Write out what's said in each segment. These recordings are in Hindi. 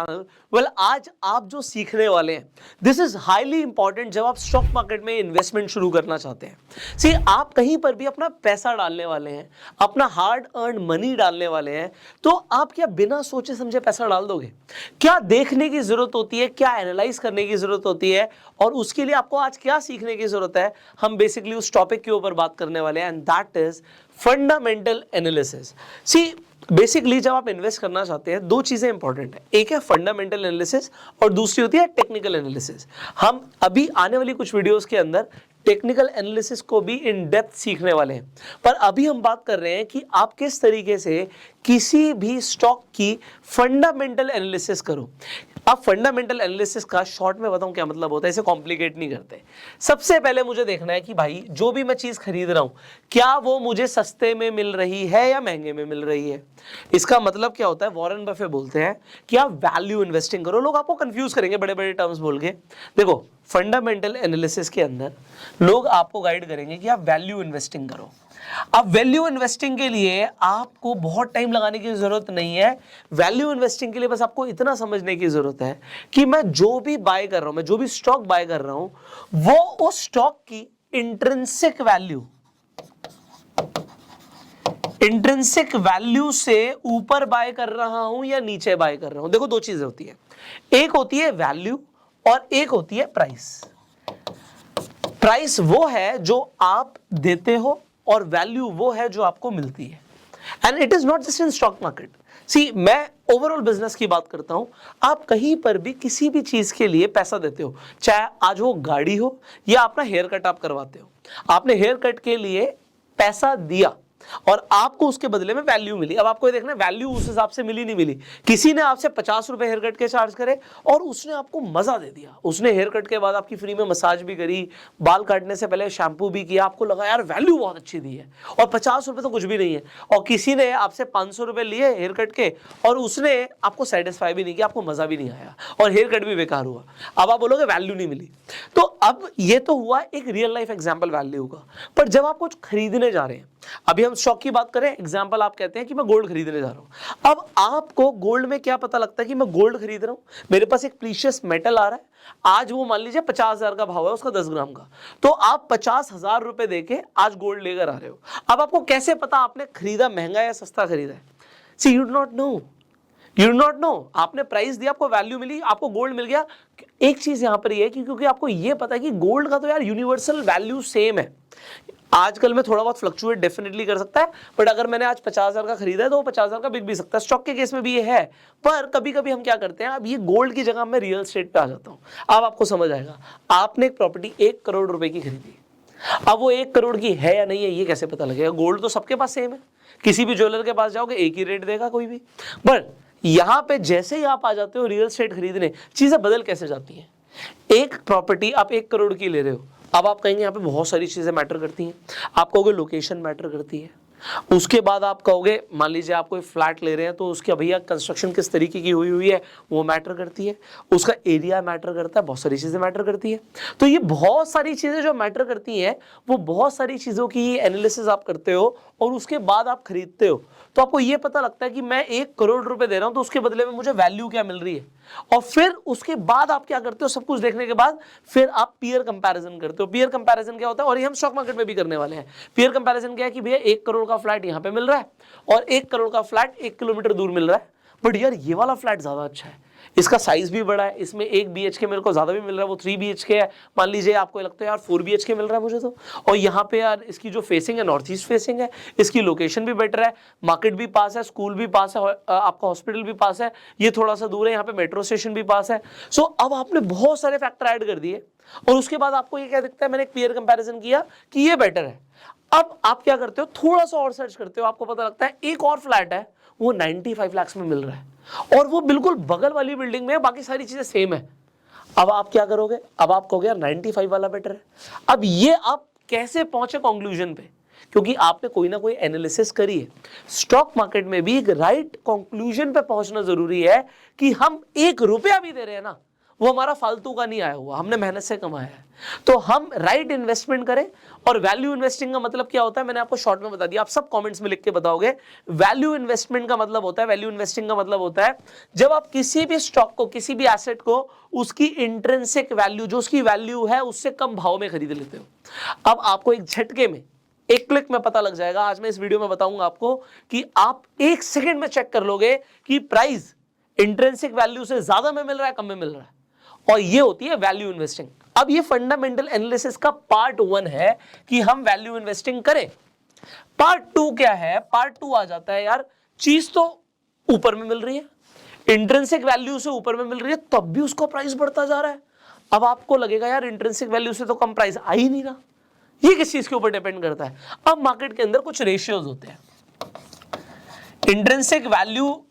वेल आज आप जो सीखने वाले हैं दिस इज हाईली इंपॉर्टेंट जब आप स्टॉक मार्केट में इन्वेस्टमेंट शुरू करना चाहते हैं। सी आप कहीं पर भी अपना पैसा डालने वाले हैं, अपना हार्ड अर्न मनी डालने वाले हैं, तो आप क्या बिना सोचे समझे पैसा डाल दोगे? क्या देखने की जरूरत होती है, क्या एनालाइज करने की जरूरत होती है, और उसके लिए आपको आज क्या सीखने की जरूरत है, हम बेसिकली उस टॉपिक के ऊपर बात करने वाले हैं, and that is fundamental analysis. See basically जब आप इन्वेस्ट करना चाहते हैं दो चीजें इंपॉर्टेंट है, एक है फंडामेंटल एनालिसिस और दूसरी होती है टेक्निकल एनालिसिस। हम अभी आने वाली कुछ वीडियोस के अंदर टेक्निकल एनालिसिस को भी इन डेप्थ सीखने वाले हैं, पर अभी हम बात कर रहे हैं कि आप किस तरीके से किसी भी स्टॉक की फंडामेंटल एनालिसिस करो। अब फंडामेंटल एनालिसिस का शॉर्ट में बताऊं क्या मतलब होता है, इसे कॉम्प्लिकेट नहीं करते। सबसे पहले मुझे देखना है कि भाई जो भी मैं चीज खरीद रहा हूं क्या वो मुझे सस्ते में मिल रही है या महंगे में मिल रही है। इसका मतलब क्या होता है, वॉरेन बफे बोलते हैं कि आप वैल्यू इन्वेस्टिंग करो। लोग आपको कंफ्यूज करेंगे बड़े बड़े टर्म्स बोल के। देखो फंडामेंटल एनालिसिस के अंदर लोग आपको गाइड करेंगे कि आप वैल्यू इन्वेस्टिंग करो। अब वैल्यू इन्वेस्टिंग के लिए आपको बहुत टाइम लगाने की जरूरत नहीं है। वैल्यू इन्वेस्टिंग के लिए बस आपको इतना समझने की जरूरत है कि मैं जो भी बाय कर रहा हूं, मैं जो भी स्टॉक बाय कर रहा हूं, वो उस स्टॉक की इंट्रिंसिक वैल्यू से ऊपर बाय कर रहा हूं या नीचे बाय कर रहा हूं। देखो दो चीजें होती है, एक होती है वैल्यू और एक होती है प्राइस। प्राइस वो है जो आप देते हो और वैल्यू वो है जो आपको मिलती है। And it is not just in stock market. See मैं ओवरऑल बिजनेस की बात करता हूं। आप कहीं पर भी किसी भी चीज के लिए पैसा देते हो, चाहे आज वो गाड़ी हो या अपना हेयर कट आप करवाते हो, आपने हेयर कट के लिए पैसा दिया और आपको उसके बदले में वैल्यू मिली। अब आपको ये देखना वैल्यू उस हिसाब से मिली नहीं मिली। किसी ने आपसे 50 रुपए हेयर कट के चार्ज करे और उसने आपको मजा दे दिया, उसने हेयर कट के बाद आपकी फ्री में मसाज भी करी, बाल काटने से पहले शैम्पू भी किया, आपको लगा यार वैल्यू बहुत अच्छी दी है, और 50 रुपए तो कुछ भी नहीं है। और किसी ने आपसे 500 रुपए लिए हेयर कट के और उसने आपको सेटिस्फाई भी नहीं किया, आपको मजा भी नहीं आया और हेयर कट भी बेकार हुआ। अब आप बोलोगे वैल्यू नहीं मिली। तो अब ये तो हुआ एक रियल लाइफ एग्जाम्पल वैल्यू का। पर जब आप कुछ खरीदने जा रहे हैं, अभी हम स्टॉक की बात करें, एग्जांपल आप कहते हैं कि मैं गोल्ड खरीदने जा रहा हूं। अब आपको गोल्ड में क्या पता लगता है कि मैं गोल्ड खरीद रहा हूं, मेरे पास एक प्रीशियस मेटल आ रहा है, आज वो मान लीजिए 50,000 का भाव है उसका 10 ग्राम का, तो आप 50,000 रुपए देके आज गोल्ड लेकर आ रहे हो। अब आपको कैसे पता आपने खरीदा महंगा या सस्ता खरीदा है? सी यू डू नॉट नो। आपने प्राइस दिया, आपको वैल्यू मिली, आपको गोल्ड मिल गया। एक चीज यहां पर ये है कि क्योंकि आपको ये पता है कि गोल्ड का तो यार यूनिवर्सल वैल्यू सेम है। आजकल में थोड़ा बहुत फ्लक्चुएट डेफिनेटली कर सकता है, बट अगर मैंने आज 50,000 का खरीदा है तो वो 50,000 का बिक भी सकता है। स्टॉक के केस में भी ये है। पर कभी कभी हम क्या करते हैं, अब ये गोल्ड की जगह मैं रियल एस्टेट पे आ जाता हूं। अब आपको समझ आएगा, आपने एक प्रॉपर्टी 1 करोड़ रुपए की खरीदी, अब वो 1 करोड़ की है या नहीं है ये कैसे पता लगेगा? गोल्ड तो सबके पास सेम है, किसी भी ज्वेलर के पास जाओगे एक ही रेट देगा कोई भी। बट यहां पे जैसे ही आप आ जाते हो रियल एस्टेट खरीदने, चीजें बदल कैसे जाती हैं। एक प्रॉपर्टी आप 1 करोड़ की ले रहे हो, अब आप कहेंगे यहाँ पे बहुत सारी चीजें मैटर करती हैं। आप कहोगे लोकेशन मैटर करती है, उसके बाद आप कहोगे मान लीजिए आप कोई फ्लैट ले रहे हैं तो उसकी भैया कंस्ट्रक्शन किस तरीके की हुई है वो मैटर करती है, उसका एरिया मैटर करता है, बहुत सारी चीजें मैटर करती है। तो ये बहुत सारी चीजें जो मैटर करती हैं, वो बहुत सारी चीजों की एनालिसिस आप करते हो और उसके बाद आप खरीदते हो। तो आपको ये पता लगता है कि मैं 1 करोड़ रुपए दे रहा हूं तो उसके बदले में मुझे वैल्यू क्या मिल रही है। और फिर उसके बाद आप क्या करते हो, सब कुछ देखने के बाद फिर आप पीयर कंपैरिजन करते हो। पीयर कंपैरिजन क्या होता है, और ये हम स्टॉक मार्केट में भी करने वाले हैं। पीयर कंपैरिजन क्या है कि भैया 1 करोड़ का फ्लैट यहां पे मिल रहा है और 1 करोड़ का फ्लैट 1 किलोमीटर दूर मिल रहा है, बट यार ये वाला फ्लैट ज्यादा अच्छा है, इसका साइज भी बड़ा है, इसमें 1 BHK मेरे को ज्यादा भी मिल रहा है, वो 3 BHK है। मान लीजिए आपको लगता है यार 4 BHK मिल रहा है मुझे तो, और यहाँ पे यार इसकी जो फेसिंग है नॉर्थ ईस्ट फेसिंग है, इसकी लोकेशन भी बेटर है, मार्केट भी पास है, स्कूल भी पास है, आपका हॉस्पिटल भी पास है, ये थोड़ा सा दूर है, यहाँ पे मेट्रो स्टेशन भी पास है। सो अब आपने बहुत सारे फैक्टर ऐड कर दिए और उसके बाद आपको ये क्या दिखता है, मैंने एक पीयर कंपैरिजन किया कि ये बेटर है। अब आप क्या करते हो, थोड़ा सा और सर्च करते हो, आपको पता लगता है एक और फ्लैट है वो 95 लाख में मिल रहा है और वो बिल्कुल बगल वाली बिल्डिंग में है, बाकी सारी चीजें सेम है। अब आप क्या करोगे, अब आप कहोगे यार 95 वाला बेटर है। अब ये आप कैसे पहुंचे कंक्लूजन पे, क्योंकि आपने कोई ना कोई एनालिसिस करी है। स्टॉक मार्केट में भी एक राइट कंक्लूजन पे पहुंचना जरूरी है कि हम 1 रुपया भी दे रहे हैं ना, वो हमारा फालतू का नहीं आया हुआ, हमने मेहनत से कमाया है। तो हम राइट इन्वेस्टमेंट करें। और वैल्यू इन्वेस्टिंग का मतलब क्या होता है, मैंने आपको शॉर्ट में बता दिया, आप सब कमेंट्स में लिख के बताओगे। वैल्यू इन्वेस्टमेंट का मतलब होता है, वैल्यू इन्वेस्टिंग का मतलब होता है जब आप किसी भी स्टॉक को, किसी भी एसेट को उसकी इंट्रिंसिक वैल्यू, जो उसकी वैल्यू है, उससे कम भाव में खरीद लेते हो। अब आपको एक झटके में, एक क्लिक में पता लग जाएगा। आज मैं इस वीडियो में बताऊंगा आपको कि आप एक सेकंड में चेक कर लोगे कि प्राइस इंट्रिंसिक वैल्यू से ज्यादा में मिल रहा है, कम में मिल रहा है, और ये होती है वैल्यू इन्वेस्टिंग। अब ये फंडामेंटल एनालिसिस का पार्ट 1 है कि हम वैल्यू इन्वेस्टिंग करें। पार्ट 2 क्या है? पार्ट 2 आ जाता है, यार चीज तो ऊपर में मिल रही है, इंट्रिंसिक वैल्यू से ऊपर में मिल रही है, तब भी उसका प्राइस बढ़ता जा रहा है। अब आपको लगेगा यार इंट्रिंसिक वैल्यू से तो कम प्राइस आ ही नहीं रहा, ये किस चीज के ऊपर डिपेंड करता है? अब मार्केट के अंदर कुछ रेशियोज होते हैं। इंट्रिंसिक वैल्यू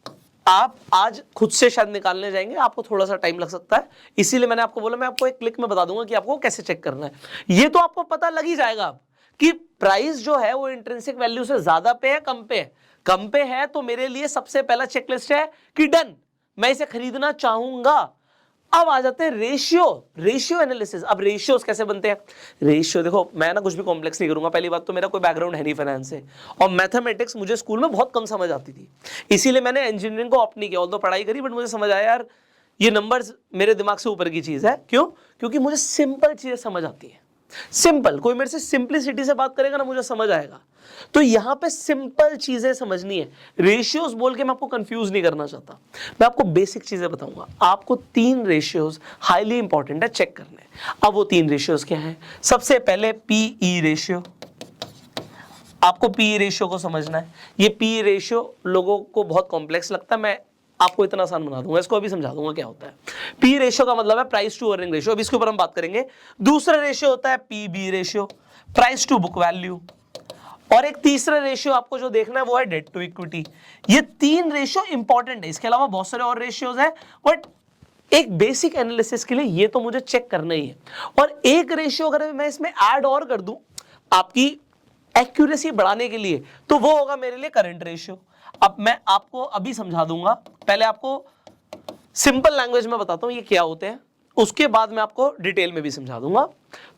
आप आज खुद से शायद निकालने जाएंगे, आपको थोड़ा सा टाइम लग सकता है, इसीलिए मैंने आपको बोला मैं आपको एक क्लिक में बता दूंगा कि आपको कैसे चेक करना है। ये तो आपको पता लग ही जाएगा अब कि प्राइस जो है वो इंट्रिंसिक वैल्यू से ज्यादा पे है, कम पे है। कम पे है तो मेरे लिए सबसे पहला चेकलिस्ट है कि डन, मैं इसे खरीदना चाहूंगा। अब आ जाते हैं रेशियो एनालिसिस। अब रेशियोज कैसे बनते हैं? रेशियो देखो, मैं ना कुछ भी कॉम्प्लेक्स नहीं करूंगा। पहली बात तो मेरा कोई बैकग्राउंड है नहीं फाइनेंस से, और मैथमेटिक्स मुझे स्कूल में बहुत कम समझ आती थी, इसीलिए मैंने इंजीनियरिंग को ऑप्ट नहीं किया। ऑल्दो पढ़ाई करी, बट मुझे समझ आया यार ये नंबर्स मेरे दिमाग से ऊपर की चीज है। क्यों? क्योंकि मुझे सिंपल चीजें समझ आती है। सिंपल, कोई मेरे से सिंपलिसिटी से बात करेगा ना, मुझे समझ आएगा। तो यहां पे सिंपल चीजें समझनी है। रेशियोज बोल के मैं आपको कंफ्यूज नहीं करना चाहता, मैं आपको बेसिक चीजें बताऊंगा। आपको 3 रेशियोज हाईली इंपॉर्टेंट है चेक करने। अब वो 3 रेशियोज क्या हैं? सबसे पहले पीई रेशियो। आपको पीई रेशियो को समझना है। ये पीई रेशियो लोगों को बहुत कॉम्प्लेक्स लगता है, मैं आपको इतना आसान बना दूंगा, इसको अभी समझा दूंगा क्या होता है। पी रेशियो का मतलब है प्राइस टू अर्निंग रेशियो, अभी इसके ऊपर हम बात करेंगे। दूसरा रेशियो होता है PB ratio, price to book value. और एक तीसरा रेशियो आपको जो देखना है वो है डेट टू इक्विटी। ये 3 रेशियो इंपॉर्टेंट है, इसके अलावा बहुत सारे और रेशियोज है, बट एक बेसिक एनालिसिस के लिए ये तो मुझे चेक करना ही है। और एक रेशियो अगर मैं इसमें ऐड और कर दूं आपकी एक्यूरेसी बढ़ाने के लिए, तो वो होगा मेरे लिए करंट रेशियो। अब मैं आपको अभी समझा दूंगा, पहले आपको सिंपल लैंग्वेज में बताता हूं ये क्या होते हैं, उसके बाद मैं आपको डिटेल में भी समझा दूंगा।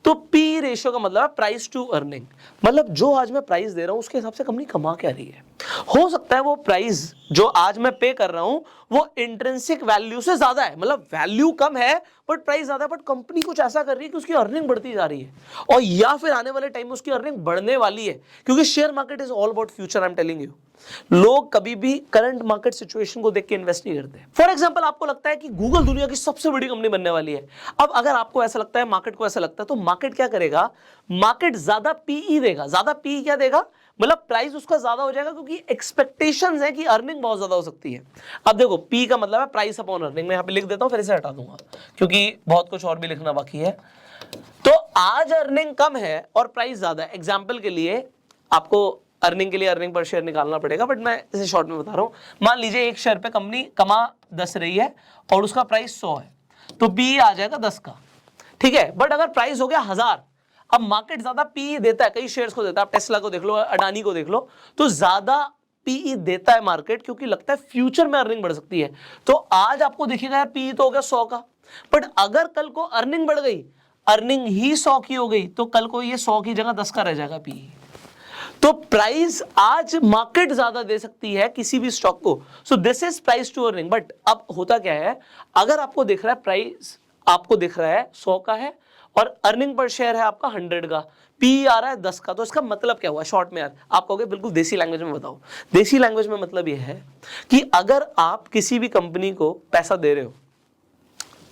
तो पी रेशियो का मतलब है प्राइस टू अर्निंग, मतलब जो आज मैं प्राइस दे रहा हूं उसके हिसाब से कंपनी कमा क्या रही है। हो सकता है वो प्राइस जो आज मैं पे कर रहा हूं वो इंट्रिंसिक वैल्यू से ज्यादा है, मतलब वैल्यू कम है बट प्राइस ज्यादा है, बट कंपनी कुछ ऐसा कर रही है कि उसकी अर्निंग बढ़ती जा रही है, और या फिर आने वाले टाइम में उसकी अर्निंग बढ़ने वाली है, क्योंकि share market is all about future. I am telling you, लोग कभी भी करंट मार्केट सिचुएशन को देख के इन्वेस्ट नहीं करते। फॉर एग्जांपल, आपको लगता है कि गूगल दुनिया की सबसे बड़ी कंपनी बनने वाली है। अब अगर आपको ऐसा लगता है, मार्केट को ऐसा लगता है, तो मार्केट क्या करेगा? मार्केट ज्यादा पीई देगा। ज्यादा पीई क्या देगा? मतलब प्राइस उसका ज्यादा हो जाएगा, क्योंकि एक्सपेक्टेशंस है कि अर्निंग बहुत ज्यादा हो सकती है। अब देखो, पी का मतलब है प्राइस अपॉन अर्निंग। मैं यहां पे लिख देता हूं, फिर इसे हटा दूंगा क्योंकि बहुत कुछ और भी लिखना बाकी है। तो आज अर्निंग कम है और प्राइस ज्यादा है। एग्जांपल के लिए आपको अर्निंग के लिए अर्निंग पर शेयर निकालना पड़ेगा, बट मैं इसे शॉर्ट में बता रहा हूं। मान लीजिए एक शेयर पे कंपनी कमा 10 रही है और उसका प्राइस 100 है, तो पी आ जाएगा 10 का, ठीक है। बट अगर प्राइस हो गया 1000, अब मार्केट ज्यादा पी देता है, कई शेयर्स को देता है, आप टेस्ला को देख लो, अडानी को देख लो, तो ज्यादा पीई देता है मार्केट, क्योंकि लगता है फ्यूचर में अर्निंग बढ़ सकती है। तो आज आपको दिखेगा यार पीई तो हो गया 100 का, बट अगर कल को अर्निंग बढ़ गई, अर्निंग ही 100 की हो गई, तो कल को ये 100 की जगह 10 का रह जाएगा पीई। तो प्राइस आज मार्केट ज्यादा दे सकती है किसी भी स्टॉक को, so this is price to earning. But अब होता क्या है, अगर आपको दिख रहा है प्राइस आपको दिख रहा है 100 का है और अर्निंग पर शेयर है आपका 100 का, पी आ रहा है 10 का, तो इसका मतलब क्या हुआ? शॉर्ट में यार आप कहोगे बिल्कुल देसी लैंग्वेज में बताओ। देसी लैंग्वेज में मतलब यह है कि अगर आप किसी भी कंपनी को पैसा दे रहे हो,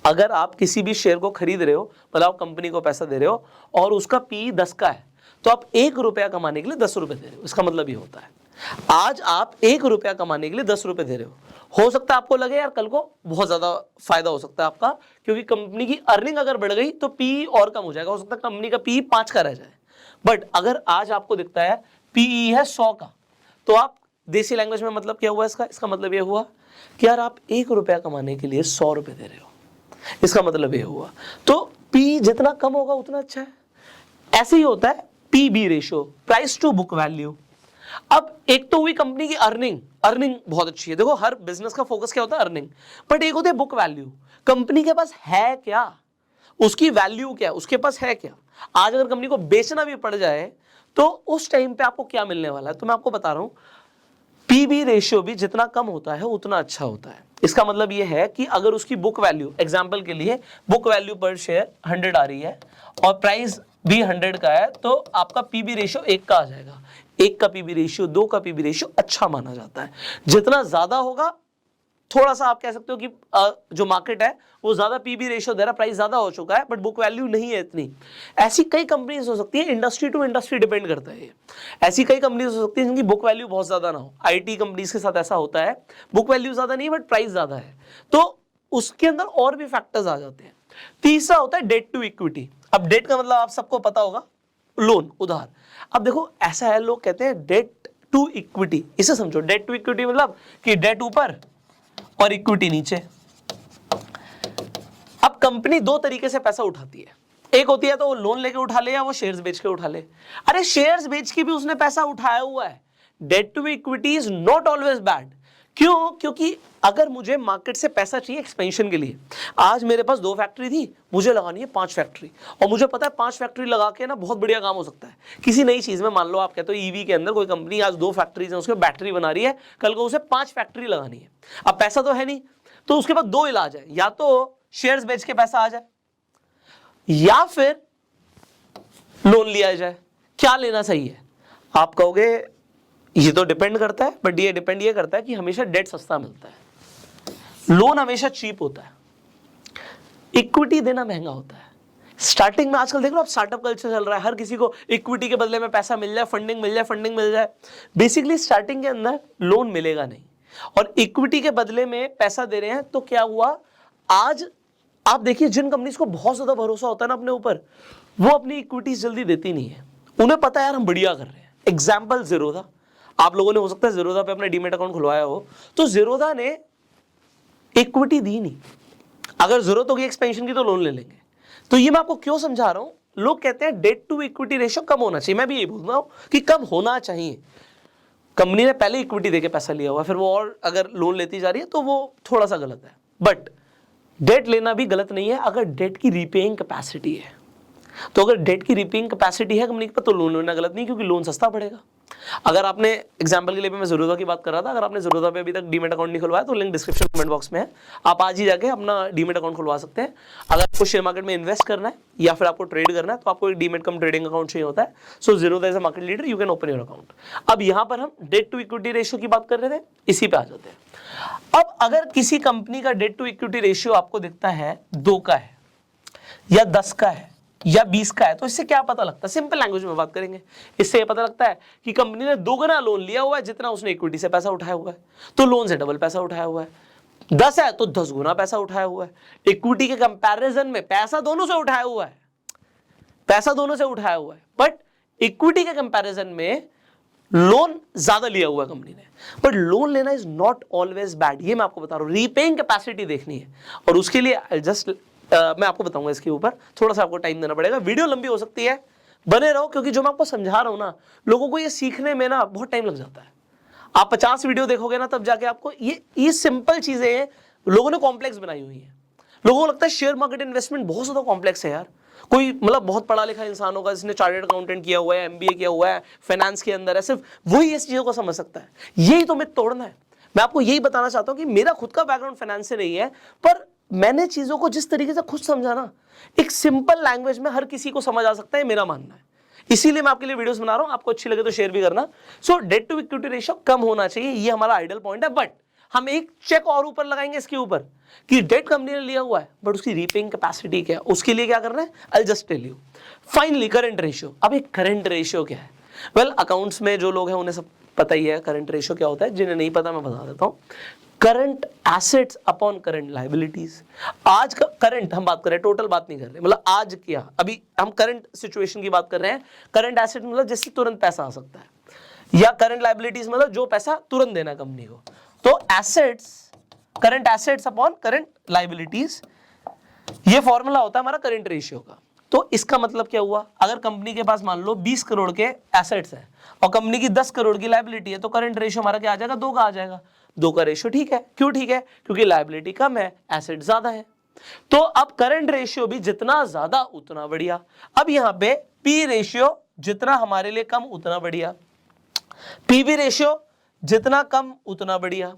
अगर आप किसी भी शेयर को खरीद रहे हो, मतलब आप कंपनी को पैसा दे रहे हो और उसका पी 10 का है, तो आप 1 रुपया कमाने के लिए 10 रुपए दे रहे हो। इसका मतलब ये होता है आज आप 1 रुपया कमाने के लिए 10 रुपए दे रहे हो सकता है आपको लगे यार कल को बहुत ज्यादा फायदा हो सकता है आपका, क्योंकि कंपनी की अर्निंग अगर बढ़ गई तो पी और कम हो जाएगा, हो सकता है कंपनी का पी 5 का रह जाए। बट अगर आज आपको दिखता है पीई है 100 का, तो आप देसी लैंग्वेज में मतलब क्या हुआ इसका मतलब यह हुआ कि यार आप 1 रुपया कमाने के लिए 100 रुपए दे रहे हो, इसका मतलब यह हुआ। तो पी जितना कम होगा उतना अच्छा है। ऐसे ही होता है PB ratio, price to book value. अब एक तो हुई कंपनी की अर्निंग बहुत अच्छी है। देखो हर बिजनेस का फोकस क्या होता है, अर्निंग, बट एक होता है बुक वैल्यू। कंपनी के पास है क्या, उसकी वैल्यू क्या, उसके पास है क्या। आज अगर कंपनी को बेचना भी पड़ जाए तो उस टाइम पे आपको क्या मिलने वाला है, तो मैं आपको बता रहा हूं, पीबी रेशियो भी जितना कम होता है उतना अच्छा होता है। इसका मतलब यह है कि अगर उसकी बुक वैल्यू, एग्जांपल के लिए बुक वैल्यू पर शेयर 100 आ रही है और प्राइस भी 100 का है, तो आपका पीबी रेशियो 1 का आ जाएगा। 1 का पीबी रेशियो, 2 का पीबी रेशियो अच्छा माना जाता है। जितना ज्यादा होगा, थोड़ा सा आप कह सकते हो कि जो मार्केट है वो ज्यादा पीबी रेशियो दे रहा, प्राइस ज्यादा हो चुका है बट बुक वैल्यू नहीं है इतनी। ऐसी कई कंपनीज हो सकती है, इंडस्ट्री टू इंडस्ट्री डिपेंड करता है। ऐसी कई कंपनीज हो सकती है जिनकी बुक वैल्यू बहुत ज्यादा ना हो। आईटी कंपनीज के साथ ऐसा होता है, बुक वैल्यू ज्यादा नहीं बट प्राइस ज्यादा है, तो उसके अंदर और भी फैक्टर्स आ जाते हैं। तीसरा होता है डेट टू इक्विटी। अब डेट का मतलब आप सबको पता होगा, लोन, उधार। अब देखो ऐसा है, लोग कहते हैं डेट टू इक्विटी, इसे समझो, डेट टू इक्विटी मतलब कि डेट ऊपर और इक्विटी नीचे। अब कंपनी दो तरीके से पैसा उठाती है, एक होती है तो वो लोन लेके उठा ले या वो शेयर्स बेच के उठा ले। अरे शेयर्स बेच के भी उसने पैसा उठाया हुआ है। Debt to equity is not always bad. क्यों? क्योंकि अगर मुझे मार्केट से पैसा चाहिए एक्सपेंशन के लिए, आज मेरे पास 2 फैक्ट्री थी, मुझे लगानी है 5 फैक्ट्री, और मुझे पता है 5 फैक्ट्री लगा के ना बहुत बढ़िया काम हो सकता है किसी नई चीज में। मान लो आप कहते हो ईवी के अंदर कोई कंपनी आज 2 फैक्ट्रीज है, उसके बैटरी बना रही है, कल को उसे 5 फैक्ट्री लगानी है। अब पैसा तो है नहीं, तो उसके बाद 2 इलाज है, या तो शेयर्स बेच के पैसा आ जाए या फिर लोन लिया जाए। क्या लेना सही है? आप कहोगे ये तो डिपेंड करता है, बट ये डिपेंड ये करता है कि हमेशा डेट सस्ता मिलता है, लोन हमेशा चीप होता है, इक्विटी देना महंगा होता है। स्टार्टिंग में आजकल देख लो आप, स्टार्टअप कल्चर चल रहा है, हर किसी को इक्विटी के बदले में पैसा मिल जाए, फंडिंग मिल जाए, फंडिंग मिल जाए। बेसिकली स्टार्टिंग के अंदर लोन मिलेगा नहीं और इक्विटी के बदले में पैसा दे रहे हैं, तो क्या हुआ, आज आप देखिए जिन कंपनीज को बहुत ज्यादा भरोसा होता है ना अपने ऊपर, वो अपनी इक्विटी जल्दी देती नहीं है। उन्हें पता है यार हम बढ़िया कर रहे हैं। एग्जाम्पल ज़ीरोधा, आप लोगों ने हो सकता है ज़ीरोधा पे अपना डीमैट अकाउंट खुलवाया हो, तो ज़ीरोधा ने इक्विटी दी नहीं। अगर जरूरत होगी एक्सपेंशन की तो लोन ले लेंगे। तो ये मैं आपको क्यों समझा रहा हूं, लोग कहते हैं डेट टू इक्विटी रेशियो कम होना चाहिए, मैं भी यही बोल रहा हूं कि कम होना चाहिए। कंपनी ने पहले इक्विटी देके पैसा लिया हुआ, फिर वो और अगर लोन लेती जा रही है तो वो थोड़ा सा गलत है। बट डेट लेना भी गलत नहीं है अगर डेट की रीपेइंग कैपेसिटी है। तो अगर डेट की रीपेइंग कैपेसिटी है कंपनी के पास, तो लोन लेना गलत नहीं, क्योंकि लोन सस्ता पड़ेगा। अगर आपने, एग्जांपल के लिए मैं ज़ीरोधा की बात कर रहा था, अगर आपने ज़ीरोधा पे अभी तक डीमैट अकाउंट नहीं खुलवाया तो लिंक डिस्क्रिप्शन कमेंट बॉक्स में है, आप आज ही जाके अपना डीमैट अकाउंट खुलवा सकते हैं। अगर आपको शेयर मार्केट में इन्वेस्ट करना है या फिर आपको ट्रेड करना है तो आपको एक डीमैट कम ट्रेडिंग अकाउंट चाहिए होता है। So Zerodha is a market leader, you can open your account. अब यहाँ पर हम डेट टू इक्विटी रेशियो की बात कर रहे थे, इसी पे आ जाते हैं। अब अगर किसी कंपनी का डेट टू इक्विटी रेशियो आपको दिखता है 2 का है या 10 का है या 20 का है, तो इससे क्या पता लगता है? सिंपल लैंग्वेज में बात करेंगे, इससे ये पता लगता है कि कंपनी ने 2 गुना लोन लिया हुआ है जितना उसने इक्विटी से पैसा उठाया हुआ है, तो लोन से डबल पैसा उठाया हुआ है। 10 है तो 10 गुना पैसा उठाया हुआ है। इक्विटी के कंपैरिजन में पैसा दोनों से उठाया हुआ है, पैसा दोनों से उठाया हुआ है, बट इक्विटी के कंपैरिजन में लोन ज्यादा लिया हुआ है कंपनी ने। बट लोन लेना इज नॉट ऑलवेज बैड, ये मैं आपको बता रहा हूं। रीपेइंग कैपेसिटी देखनी है, और उसके लिए जस्ट मैं आपको बताऊंगा, इसके ऊपर थोड़ा सा आपको टाइम देना पड़ेगा, वीडियो लंबी हो सकती है, बने रहो, क्योंकि जो मैं आपको समझा रहा हूं ना, लोगों को ये सीखने में ना बहुत टाइम लग जाता है। आप 50 वीडियो देखोगे ना तब जाके आपको ये सिंपल चीजें हैं लोगों ने कॉम्प्लेक्स बनाई हुई है। लोगों को लगता है शेयर मार्केट इन्वेस्टमेंट बहुत ज्यादा कॉम्प्लेक्स है यार, कोई मतलब बहुत पढ़ा लिखा इंसान होगा जिसने चार्टर्ड अकाउंटेंट किया हुआ है, एमबीए किया हुआ है, फाइनेंस के अंदर है, सिर्फ वही इस चीजों को समझ सकता है। यही तो मिथ तोड़ना है। मैं आपको यही बताना चाहता हूं कि मेरा खुद का बैकग्राउंड फाइनेंस से नहीं है, पर मैंने चीजों को जिस तरीके से खुद समझा ना, एक सिंपल लैंग्वेज में हर किसी को समझ आ सकता है, मेरा मानना है। इसीलिए मैं आपके लिए वीडियोस बना रहा हूं, आपको अच्छी लगे तो शेयर भी करना। सो डेट टू इक्विटी रेशियो कम होना चाहिए, ये हमारा आइडियल पॉइंट है। बट हम एक चेक और ऊपर लगाएंगे इसके ऊपर कि डेट कंपनी ने लिया हुआ है बट उसकी रीपेइंग कैपेसिटी क्या है, उसके लिए क्या करना है, I just tell you. Finally current ratio. अब एक करंट रेशियो क्या है? वेल अकाउंट्स में जो लोग हैं उन्हें सब पता ही है करंट रेशियो क्या होता है, जिन्हें नहीं पता मैं बता देता हूं। Current assets upon current liabilities. आज का करंट हम बात कर रहे हैं, टोटल बात नहीं कर रहे, मतलब आज क्या, अभी हम करंट सिचुएशन की बात कर रहे हैं। करंट एसेट मतलब जिससे तुरंत पैसा आ सकता है, या करंट लायबिलिटीज मतलब जो पैसा तुरंत देना कंपनी को। तो assets, current assets upon current liabilities, ये फॉर्मूला होता है हमारा करंट रेशियो का। तो इसका मतलब क्या हुआ, अगर कंपनी के पास मान लो 20 करोड़ के एसेट्स हैं और कंपनी की 10 करोड़ की लायबिलिटी है, तो करंट रेशियो हमारा क्या आ जाएगा, 2 का आ जाएगा। 2 का रेशियो ठीक है, क्यों ठीक है, क्योंकि लायबिलिटी कम है, एसेट ज्यादा है। तो अब करंट रेशियो भी जितना ज्यादा उतना बढ़िया। अब यहां पे पी रेशियो जितना हमारे लिए कम उतना बढ़िया, पीवी रेशियो जितना कम उतना बढ़िया,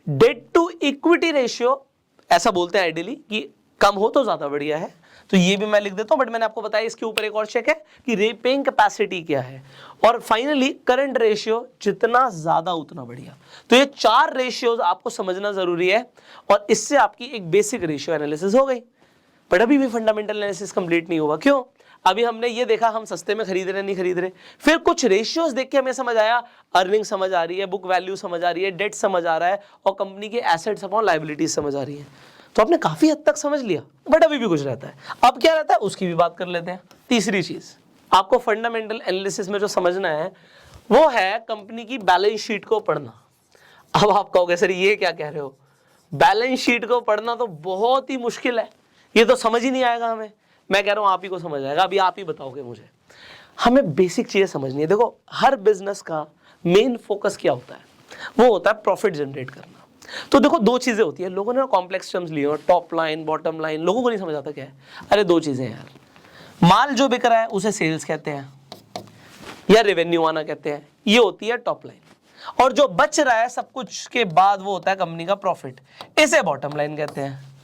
डेट टू इक्विटी रेशियो ऐसा बोलते हैं आइडियली कि कम हो तो ज्यादा बढ़िया है, तो ये भी मैं लिख देता हूं, बट मैंने आपको बताया इसके ऊपर एक और चेक है कि रीपेइंग कैपेसिटी क्या है, और फाइनली करंट रेशियो जितना ज्यादा उतना बढ़िया। तो ये 4 रेशियोज आपको समझना जरूरी है और इससे आपकी एक बेसिक रेशियो एनालिसिस हो गई। बट अभी भी फंडामेंटल एनालिसिस कंप्लीट नहीं हुआ, क्यों, अभी हमने ये देखा हम सस्ते में खरीद रहे नहीं खरीद रहे, फिर कुछ रेशियोज देख के हमें समझ आया, अर्निंग समझ आ रही है, बुक वैल्यू समझ आ रही है, डेट समझ आ रहा है और कंपनी के एसेट्स अपॉन लायबिलिटीज समझ आ रही है। तो आपने काफी हद तक समझ लिया, बट अभी भी कुछ रहता है। अब क्या रहता है उसकी भी बात कर लेते हैं। तीसरी चीज आपको फंडामेंटल एनालिसिस में जो समझना है वो है कंपनी की बैलेंस शीट को पढ़ना। अब आप कहोगे सर ये क्या कह रहे हो, बैलेंस शीट को पढ़ना तो बहुत ही मुश्किल है, ये तो समझ ही नहीं आएगा हमें। मैं कह रहा हूं आप ही को समझ आएगा, अभी आप ही बताओगे मुझे। हमें बेसिक चीजें समझनी है। देखो हर बिजनेस का मेन फोकस क्या होता है, वो होता है प्रॉफिट जनरेट करना। तो देखो 2 चीजें होती है, लोगों ने कॉम्प्लेक्स टर्म्स लिए और टॉप लाइन बॉटम लाइन, लोगों को नहीं समझ आता क्या है। अरे 2 चीजें यार, माल जो बिक रहा है उसे सेल्स कहते हैं या रेवेन्यू आना कहते हैं, ये होती है टॉप लाइन, और जो बच रहा है सब कुछ के बाद वो होता है कंपनी का प्रॉफिट, इसे बॉटम लाइन कहते हैं।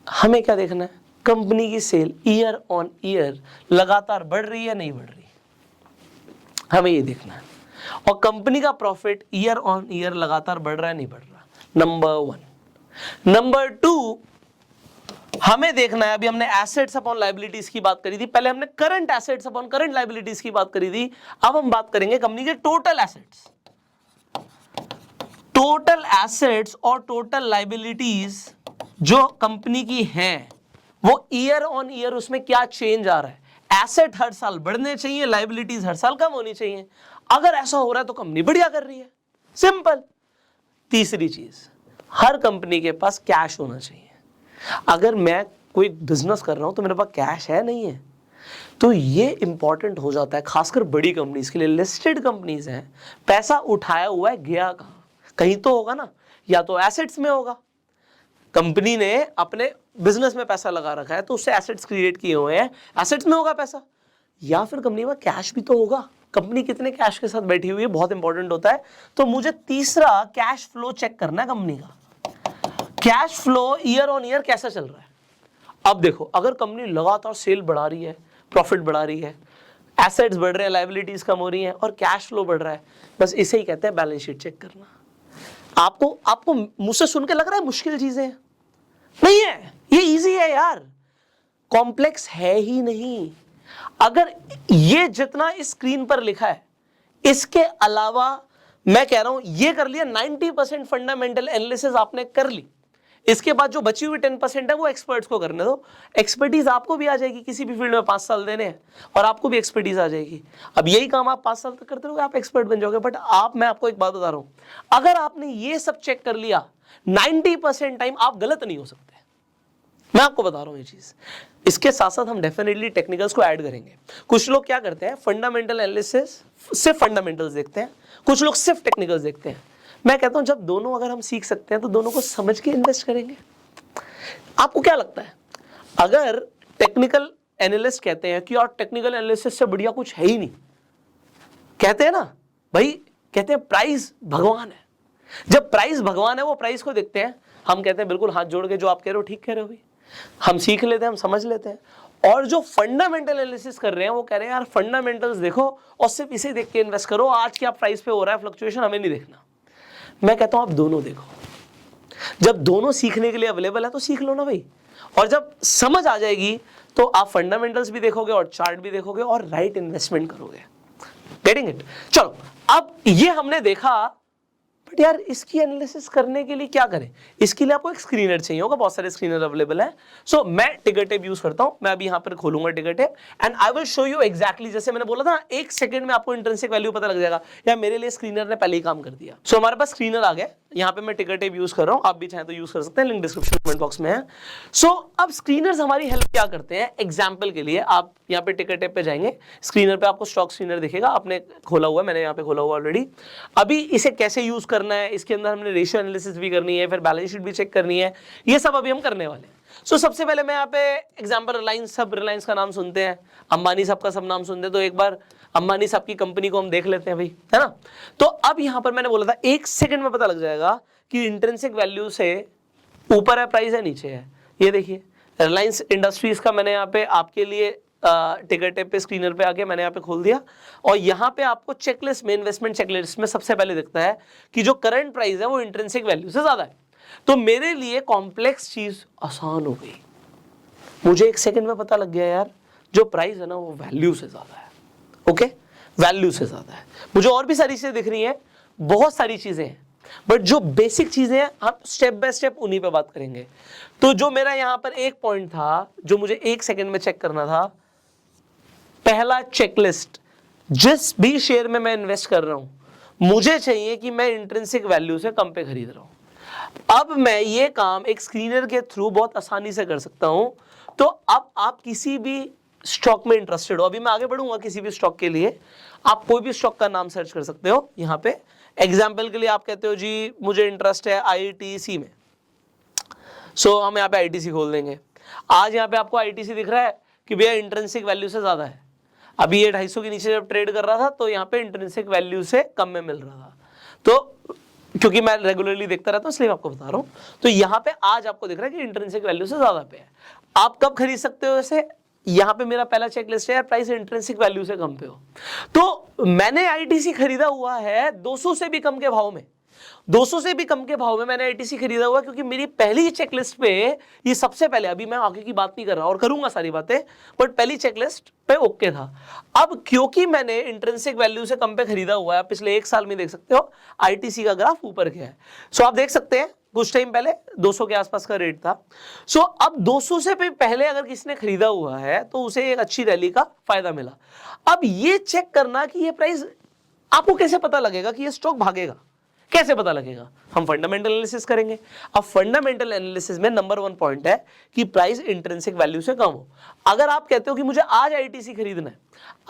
हमें क्या देखना है, कंपनी की सेल ईयर ऑन ईयर लगातार बढ़ रही है नहीं बढ़ रही, हमें ये देखना है। और कंपनी का प्रॉफिट ईयर ऑन ईयर लगातार बढ़ रहा है नहीं बढ़ रहा, नंबर 1। नंबर 2 हमें देखना है, अभी हमने एसेट्स अपॉन लायबिलिटीज की बात करी थी, पहले हमने current assets upon current liabilities की बात करी थी, अब हम बात करेंगे कंपनी के टोटल एसेट्स। टोटल एसेट्स और टोटल लायबिलिटीज जो कंपनी की हैं वो ईयर ऑन ईयर उसमें क्या चेंज आ रहा है। एसेट हर साल बढ़ने चाहिए, लायबिलिटीज हर साल कम होनी चाहिए। अगर ऐसा हो रहा है तो कंपनी बढ़िया कर रही है, सिंपल। तीसरी चीज, हर कंपनी के पास कैश होना चाहिए। अगर मैं कोई बिजनेस कर रहा हूं तो मेरे पास कैश है नहीं है, तो ये इंपॉर्टेंट हो जाता है, खासकर बड़ी कंपनीज के लिए। लिस्टेड कंपनीज हैं, पैसा उठाया हुआ है गया कहां, कहीं तो होगा ना, या तो एसेट्स में होगा, कंपनी ने अपने बिजनेस में पैसा लगा रखा है तो उससे एसेट्स क्रिएट किए हुए हैं, एसेट्स में होगा पैसा, या फिर कंपनी में कैश भी तो होगा। कंपनी कितने कैश के साथ बैठी हुई है बहुत इंपॉर्टेंट होता है। तो मुझे तीसरा कैश फ्लो चेक करना है कंपनी का, cash flow year on year कैसा चल रहा है। अब देखो अगर कंपनी लगातार सेल बढ़ा रही है, प्रॉफिट बढ़ा रही है, एसेट्स बढ़ रहे हैं, लायबिलिटीज कम हो रही हैं और कैश फ्लो बढ़ रहा है, बस इसे ही कहते हैं बैलेंस शीट चेक करना। आपको मुझसे सुन के लग रहा है मुश्किल चीजें हैं, नहीं है, ये इजी है यार, कॉम्प्लेक्स है ही नहीं। अगर ये जितना इस स्क्रीन पर लिखा है इसके अलावा मैं कह रहा हूं ये कर लिया, 90% फंडामेंटल एनालिसिस आपने कर ली, इसके बाद जो बची हुई 10% है वो एक्सपर्ट्स को करने दो। एक्सपर्टीज आपको भी आ जाएगी, किसी भी फील्ड में 5 साल देने हैं और आपको भी एक्सपर्टीज आ जाएगी। अब यही काम आप 5 साल तक करते रहोगे, आप एक्सपर्ट बन जाओगे। बट मैं आपको एक बात बता रहा हूं, अगर आपने ये सब चेक कर लिया 90% टाइम आप गलत नहीं हो सकते, मैं आपको बता रहा हूं ये चीज। इसके साथ साथ हम डेफिनेटली टेक्निकल्स को ऐड करेंगे। कुछ लोग क्या करते हैं, फंडामेंटल एनालिसिस सिर्फ फंडामेंटल्स देखते हैं, कुछ लोग सिर्फ टेक्निकल्स देखते हैं। मैं कहता हूं जब दोनों अगर हम सीख सकते हैं तो दोनों को समझ के इन्वेस्ट करेंगे। आपको क्या लगता है, अगर टेक्निकल एनालिस्ट कहते हैं कि यार टेक्निकल एनालिसिस से बढ़िया कुछ है ही नहीं, कहते हैं ना भाई, कहते हैं प्राइस भगवान है। जब प्राइस भगवान है वो प्राइस को देखते हैं, हम कहते हैं बिल्कुल हाथ जोड़ के जो आप कह रहे हो ठीक कह रहे हो भाई, हम सीख लेते हैं, हम समझ लेते हैं। और जो फंडामेंटल एनालिसिस कर रहे हैं वो कह रहे हैं यार फंडामेंटल्स देखो और सिर्फ इसे देख के इन्वेस्ट करो, आज क्या प्राइस पे हो रहा है फ्लक्चुएशन हमें नहीं देखना। मैं कहता हूं आप दोनों देखो, जब दोनों सीखने के लिए अवेलेबल है तो सीख लो ना भाई, और जब समझ आ जाएगी तो आप फंडामेंटल्स भी देखोगे और चार्ट भी देखोगे और राइट इन्वेस्टमेंट करोगे। Getting it? चलो अब ये हमने देखा बट यार इसकी एनालिसिस करने के लिए क्या करें, इसके लिए आपको एक स्क्रीनर चाहिए होगा, बहुत सारे स्क्रीनर अवेलेबल है। सो मैं टिकर टेप यूज करता हूं, मैं अभी यहां पर खोलूंगा टिकर tape and I will show you exactly, जैसे मैंने बोला था 1 सेकंड में आपको इंट्रिंसिक वैल्यू पता लग जाएगा। या मेरे लिए स्क्रीनर ने पहले ही काम कर दिया। सो हमारे पास स्क्रीनर आ गया, यहाँ पे मैं टिकर टेप यूज कर रहा हूँ, आप भी चाहें तो यूज कर सकते हैं, लिंक डिस्क्रिप्शन कमेंट बॉक्स में है। सो अब स्क्रीनर्स हमारी हेल्प क्या करते हैं, एग्जाम्पल के लिए आप यहाँ पे टिकर टेप पे जाएंगे, स्क्रीनर पे आपको स्टॉक स्क्रीनर दिखेगा, आपने खोला हुआ है, मैंने यहाँ पे खोला हुआ ऑलरेडी। अभी इसे कैसे यूज करना है, इसके अंदर हमने रेशियो एनालिसिस भी करनी है, फिर बैलेंस शीट भी चेक करनी है, ये सब अभी हम करने वाले हैं। सो सबसे पहले मैं यहाँ पे एग्जाम्पल रिलायंस, सब रिलायंस का नाम सुनते हैं, अंबानी साहब का सब नाम सुनते हैं, तो एक बार अंबानी साहब की कंपनी को हम देख लेते हैं भाई, है ना। तो अब यहाँ पर मैंने बोला था 1 सेकंड में पता लग जाएगा कि इंट्रिंसिक वैल्यू से ऊपर है प्राइस है नीचे है। ये देखिए रिलायंस इंडस्ट्रीज का मैंने यहाँ पे आपके लिए टिकर टेप पे स्क्रीनर पे आके मैंने यहाँ पे खोल दिया, और यहाँ पे आपको चेकलिस्ट में, इन्वेस्टमेंट चेकलिस्ट में सबसे पहले दिखता है कि जो करंट प्राइस है वो इंट्रिंसिक वैल्यू से ज्यादा है। तो मेरे लिए कॉम्प्लेक्स चीज आसान हो गई, मुझे 1 सेकंड में पता लग गया यार जो प्राइस है ना वो वैल्यू से ज्यादा है। ओके, वैल्यू से ज्यादा है। मुझे और भी सारी चीजें दिख रही हैं, बहुत सारी चीजें हैं, बट जो बेसिक चीजें हैं हम स्टेप बाय स्टेप उन्हीं पे बात करेंगे। तो जो मेरा यहां पर एक पॉइंट था जो मुझे 1 सेकंड में चेक करना था, पहला चेकलिस्ट, जिस भी शेयर में मैं इन्वेस्ट कर रहा हूं मुझे चाहिए कि मैं इंट्रिंसिक वैल्यू से कम पे खरीद रहा हूं। अब मैं ये काम एक स्क्रीनर के थ्रू बहुत आसानी से कर सकता हूं। तो अब आप किसी भी स्टॉक में इंटरेस्टेड हो, अभी मैं आगे बढ़ूंगा किसी भी स्टॉक के लिए, आप कोई भी स्टॉक का नाम सर्च कर सकते हो। यहाँ पे एग्जाम्पल के लिए आप कहते हो जी मुझे इंटरेस्ट है आईटीसी में, सो हम यहाँ पे आईटीसी खोल देंगे। आज यहाँ पे आपको आईटीसी दिख रहा है कि भैया इंट्रिंसिक वैल्यू से ज्यादा है, अभी ये 250 के नीचे जब ट्रेड कर रहा था तो यहाँ पे इंट्रिंसिक वैल्यू से कम में मिल रहा था। तो क्योंकि मैं रेगुलरली देखता रहता हूँ इसलिए आपको बता रहा हूँ। तो यहाँ पे आज आपको दिख रहा है कि इंट्रिंसिक वैल्यू से ज्यादा पे है। आप कब खरीद सकते हो इसे, यहाँ पे मेरा पहला चेकलिस्ट है, प्राइस इंट्रिंसिक वैल्यू से कम पे हो। तो मैंने आईटीसी खरीदा हुआ है 200 से भी कम के भाव में, 200 से भी कम के भाव में मैंने आईटीसी खरीदा हुआ, क्योंकि मेरी पहली चेकलिस्ट पे ये सबसे पहले, अभी मैं आगे की बात नहीं कर रहा और करूंगा सारी बातें, बट पहली चेकलिस्ट पे ओके था। अब क्योंकि मैंने इंट्रिंसिक वैल्यू से कम पे खरीदा हुआ है, पिछले 1 साल में देख सकते हो आईटीसी का ग्राफ ऊपर गया है। सो आप देख सकते हैं कुछ टाइम पहले 200 के आसपास का रेट था। सो अब 200 से पहले अगर किसी ने खरीदा हुआ है तो उसे एक अच्छी रैली का फायदा मिला। अब ये चेक करना कि ये प्राइस, आपको कैसे पता लगेगा कि ये स्टॉक भागेगा, कैसे पता लगेगा, हम फंडामेंटल एनालिसिस करेंगे। अब फंडामेंटल एनालिसिस में नंबर 1 पॉइंट है कि प्राइस इंट्रिंसिक वैल्यू से कम हो। अगर आप कहते हो कि मुझे आज आईटीसी खरीदना है,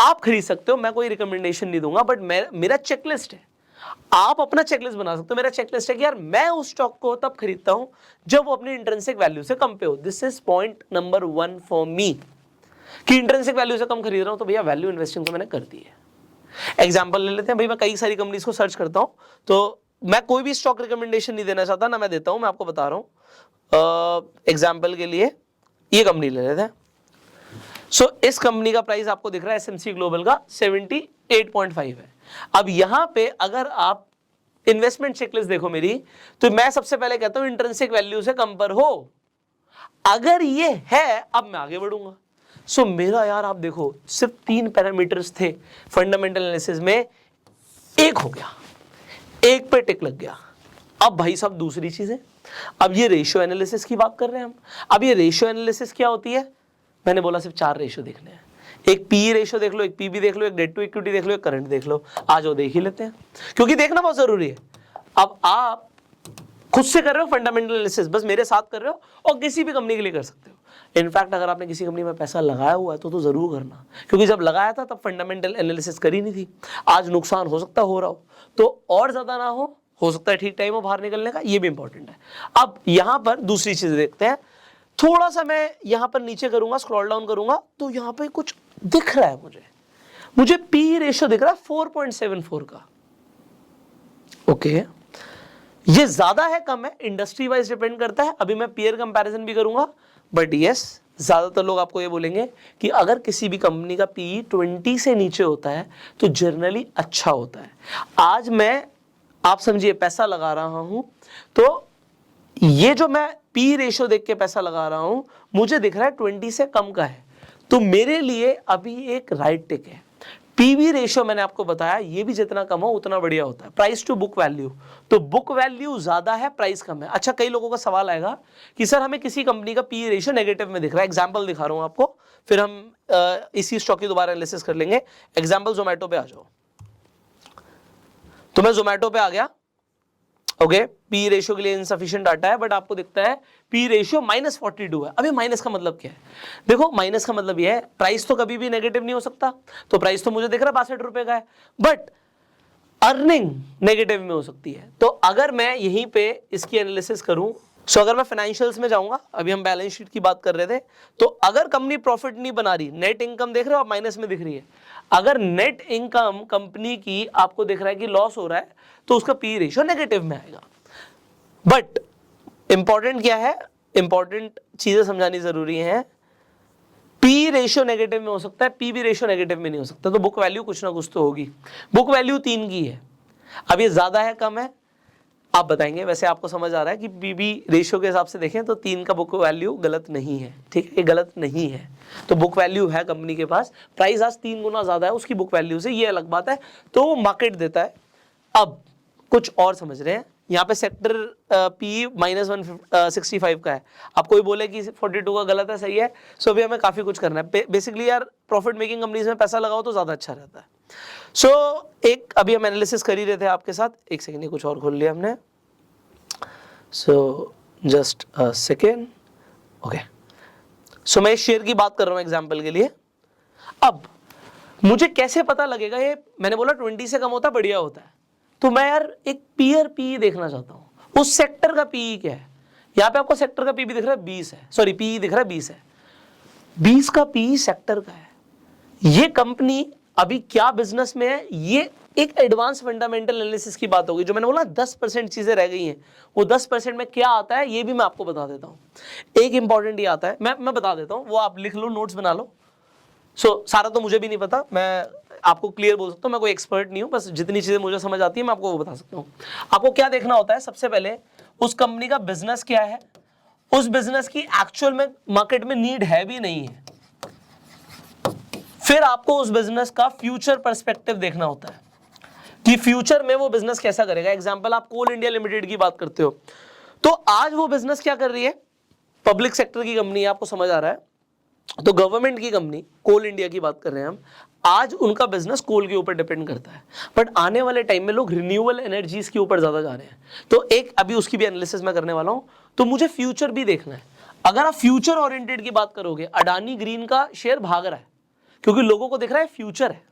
आप खरीद सकते हो, मैं कोई रिकमेंडेशन नहीं दूंगा, बट मेरा चेकलिस्ट है, आप अपना चेकलिस्ट बना सकते हो। मेरा चेकलिस्ट है कि यार मैं उस स्टॉक को तब खरीदता हूं जब वो अपनी इंट्रिंसिक वैल्यू से कम पे हो। This is point number 1 for me, कि इंट्रिंसिक वैल्यू से कम खरीद रहा हूं तो भैया वैल्यू इन्वेस्टिंग तो मैंने कर दी है। एग्जांपल ले लेते हैं भाई, मैं कई सारी कंपनीज को सर्च करता हूं, तो मैं कोई भी स्टॉक रिकमेंडेशन नहीं देना चाहता, ना मैं देता हूं, मैं आपको बता रहा हूं। एग्जांपल के लिए ये कंपनी ले लेते हैं। सो इस कंपनी का प्राइस आपको दिख रहा है एसएमसी ग्लोबल का 78.5 है। अब यहां पे अगर आप इन्वेस्टमेंट चेकलिस्ट देखो मेरी, तो मैं सबसे पहले कहता हूं इंट्रिंसिक वैल्यू से कम पर हो। अगर ये है, अब मैं आगे बढ़ूंगा। सो मेरा यार आप देखो सिर्फ 3 पैरामीटर्स थे फंडामेंटल एनालिसिस में, एक हो गया, एक पे टिक लग गया। अब भाई साहब दूसरी चीज है, अब ये रेशियो एनालिसिस की बात कर रहे हैं हम। अब ये रेशियो एनालिसिस क्या होती है, मैंने बोला सिर्फ 4 रेशियो देखने हैं, एक पी रेशियो देख लो, एक पीबी देख लो, एक डेट टू इक्विटी देख लो, एक करंट देख लो। आज वो देख ही लेते हैं, क्योंकि देखना बहुत जरूरी है। अब आप खुद से कर रहे हो फंडामेंटल एनालिसिस, बस मेरे साथ कर रहे हो, और किसी भी कंपनी के लिए कर सकते हो। इनफैक्ट अगर आपने किसी कंपनी में पैसा लगाया हुआ है तो जरूर करना, क्योंकि जब लगाया था तब फंडामेंटल एनालिसिस करी नहीं थी। आज नुकसान हो सकता हो रहा हो, तो और ज्यादा ना हो सकता है ठीक टाइम हो बाहर निकलने का, ये भी इंपॉर्टेंट है। अब यहां पर दूसरी चीज देखते हैं, थोड़ा सा मैं यहां पर नीचे करूंगा, स्क्रॉल डाउन करूंगा, तो यहां पे कुछ दिख रहा है मुझे पी रेशियो दिख रहा है 4.74 का। ओके, ये ज्यादा है कम है, इंडस्ट्री वाइज डिपेंड करता है। अभी मैं पीयर कंपैरिजन भी करूंगा, बट यस ज्यादातर लोग आपको ये बोलेंगे कि अगर किसी भी कंपनी का पी 20 से नीचे होता है तो जनरली अच्छा होता है। आज मैं, आप समझिए, पैसा लगा रहा हूं, तो ये जो मैं पी रेशियो देख के पैसा लगा रहा हूं, मुझे दिख रहा है 20 से कम का है, तो मेरे लिए अभी एक राइट टिक है। पीवी रेशियो मैंने आपको बताया, ये भी जितना कम हो उतना बढ़िया होता है। प्राइस टू बुक वैल्यू, तो बुक वैल्यू ज्यादा है, प्राइस कम है। अच्छा, कई लोगों का सवाल आएगा कि सर हमें किसी कंपनी का पी रेशियो नेगेटिव में दिख रहा है, एग्जांपल दिखा रहा हूं आपको, फिर हम इसी स्टॉक की दोबारा एनालिसिस कर लेंगे। एग्जांपल जोमेटो पे आ जाओ, तो मैं जोमेटो पे आ गया, ओके, पी रेशियो के लिए इनसफिशिएंट डाटा है, बट आपको दिखता है पी रेशियो -42 है। अभी माइनस का मतलब क्या है? देखो, माइनस का मतलब यह है प्राइस तो कभी भी नेगेटिव नहीं हो सकता, तो प्राइस तो मुझे दिख रहा है 62 रुपए का है, बट अर्निंग नेगेटिव में हो सकती है। तो अगर मैं यहीं पे इसकी एनालिसिस करूं, सो अगर मैं फाइनेंशियल्स में जाऊंगा, अभी हम बैलेंस शीट की बात कर रहे थे, तो अगर कंपनी प्रॉफिट नहीं बना रही, नेट इनकम देख रहे हो आप माइनस में दिख रही है, अगर नेट इनकम कंपनी की आपको दिख रहा है कि लॉस हो रहा है, तो उसका पी रेशियो नेगेटिव में आएगा। बट इंपॉर्टेंट क्या है, इंपॉर्टेंट चीजें समझानी जरूरी है। पी रेशियो नेगेटिव में हो सकता है, पीवी रेशियो नेगेटिव में नहीं हो सकता, तो बुक वैल्यू कुछ ना कुछ तो होगी। बुक वैल्यू 3 की है, अब ये ज्यादा है कम है आप बताएंगे। वैसे आपको समझ आ रहा है कि पीवी रेशियो के हिसाब से देखें तो 3 का बुक वैल्यू गलत नहीं है, ठीक है, ये गलत नहीं है। तो बुक वैल्यू है कंपनी के पास, प्राइस आज 3 गुना ज्यादा है उसकी बुक वैल्यू से, ये अलग बात है, तो वो मार्केट देता है। अब कुछ और समझ रहे हैं, यहाँ पे सेक्टर पी -165 का है, आप कोई बोले कि 42 का गलत है, सही है, सो अभी हमें काफी कुछ करना है। बेसिकली यार प्रॉफिट मेकिंग कंपनीज में पैसा लगाओ तो ज्यादा अच्छा रहता है। सो एक अभी हम एनालिसिस कर ही रहे थे आपके साथ, एक सेकेंड, ये कुछ और खोल लिया हमने, so just a second, okay. So मैं शेयर की बात कर रहा हूं एग्जांपल के लिए। अब मुझे कैसे पता लगेगा, ये मैंने बोला 20 से कम होता है बढ़िया होता है, तो मैं यार एक पीयर पी देखना चाहता हूं, उस सेक्टर का पी क्या है। यहां पे आपको सेक्टर का पी भी दिख रहा है 20 है, सॉरी पी दिख रहा है 20 है, 20 का पी सेक्टर का है। ये कंपनी अभी क्या बिजनेस में है, ये एक एडवांस फंडामेंटल एनालिसिस की बात होगी। जो मैंने बोला 10% चीजें रह गई हैं, वो 10% में क्या आता है ये भी मैं आपको बता देता हूं। एक इंपॉर्टेंट ये आता है, मैं बता देता हूं, वो आप लिख लो, नोट्स बना लो। सारा तो मुझे भी नहीं पता, मैं आपको क्लियर बोल सकता हूं, मैं कोई एक्सपर्ट नहीं हूं, बस जितनी चीजें मुझे समझ आती है मैं आपको वो बता सकता हूं। आपको क्या देखना होता है, सबसे पहले उस कंपनी का बिजनेस क्या है, उस बिजनेस की एक्चुअल में मार्केट में नीड है भी नहीं है। फिर आपको उस बिजनेस का फ्यूचर पर्सपेक्टिव देखना होता है कि फ्यूचर में वो बिजनेस कैसा करेगा। एग्जांपल, आप कोल इंडिया लिमिटेड की बात करते हो, तो आज वो बिजनेस क्या कर रही है, पब्लिक सेक्टर की कंपनी है, आपको समझ आ रहा है, तो गवर्नमेंट की कंपनी कोल इंडिया की बात कर रहे हैं हम, आज उनका बिजनेस कोल के ऊपर डिपेंड करता है, बट आने वाले टाइम में लोग रिन्यूएबल एनर्जीज के ऊपर ज्यादा जा रहे हैं, तो एक अभी उसकी भी एनालिसिस मैं करने वाला हूं। तो मुझे फ्यूचर भी देखना है। अगर आप फ्यूचर ओरिएंटेड की बात करोगे, अडानी ग्रीन का शेयर भाग रहा है क्योंकि लोगों को दिख रहा है फ्यूचर है,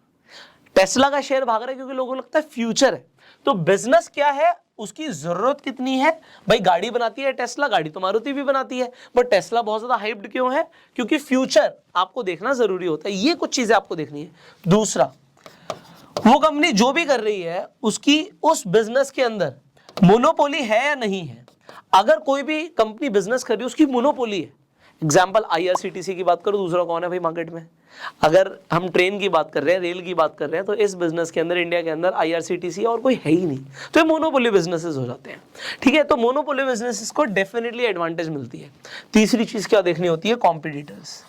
टेस्ला का शेयर भाग रहा है क्योंकि लोगों को लगता है फ्यूचर है। तो बिजनेस क्या है, उसकी जरूरत कितनी है, भाई गाड़ी बनाती है टेस्ला, गाड़ी तो मारुति भी बनाती है, बट टेस्ला बहुत ज्यादा हाइप्ड क्यों है, क्योंकि फ्यूचर आपको देखना जरूरी होता है। ये कुछ चीजें आपको देखनी है। दूसरा, वो कंपनी जो भी कर रही है उसकी उस बिजनेस के अंदर मोनोपोली है या नहीं है। अगर कोई भी कंपनी बिजनेस कर रही है उसकी मोनोपोली है, एग्जाम्पल आईआरसीटीसी की बात करो, दूसरा कौन है भाई मार्केट में। अगर हम ट्रेन की बात कर रहे हैं, रेल की बात कर रहे हैं, तो इस बिजनेस के अंदर इंडिया के अंदर आईआरसीटीसी और कोई है ही नहीं, तो ये मोनोपोली बिजनेसेस हो जाते हैं, ठीक है। तो मोनोपोली बिजनेसेस को डेफिनेटली एडवांटेज मिलती है। तीसरी चीज क्या देखनी होती है, कॉम्पिटिटर्स।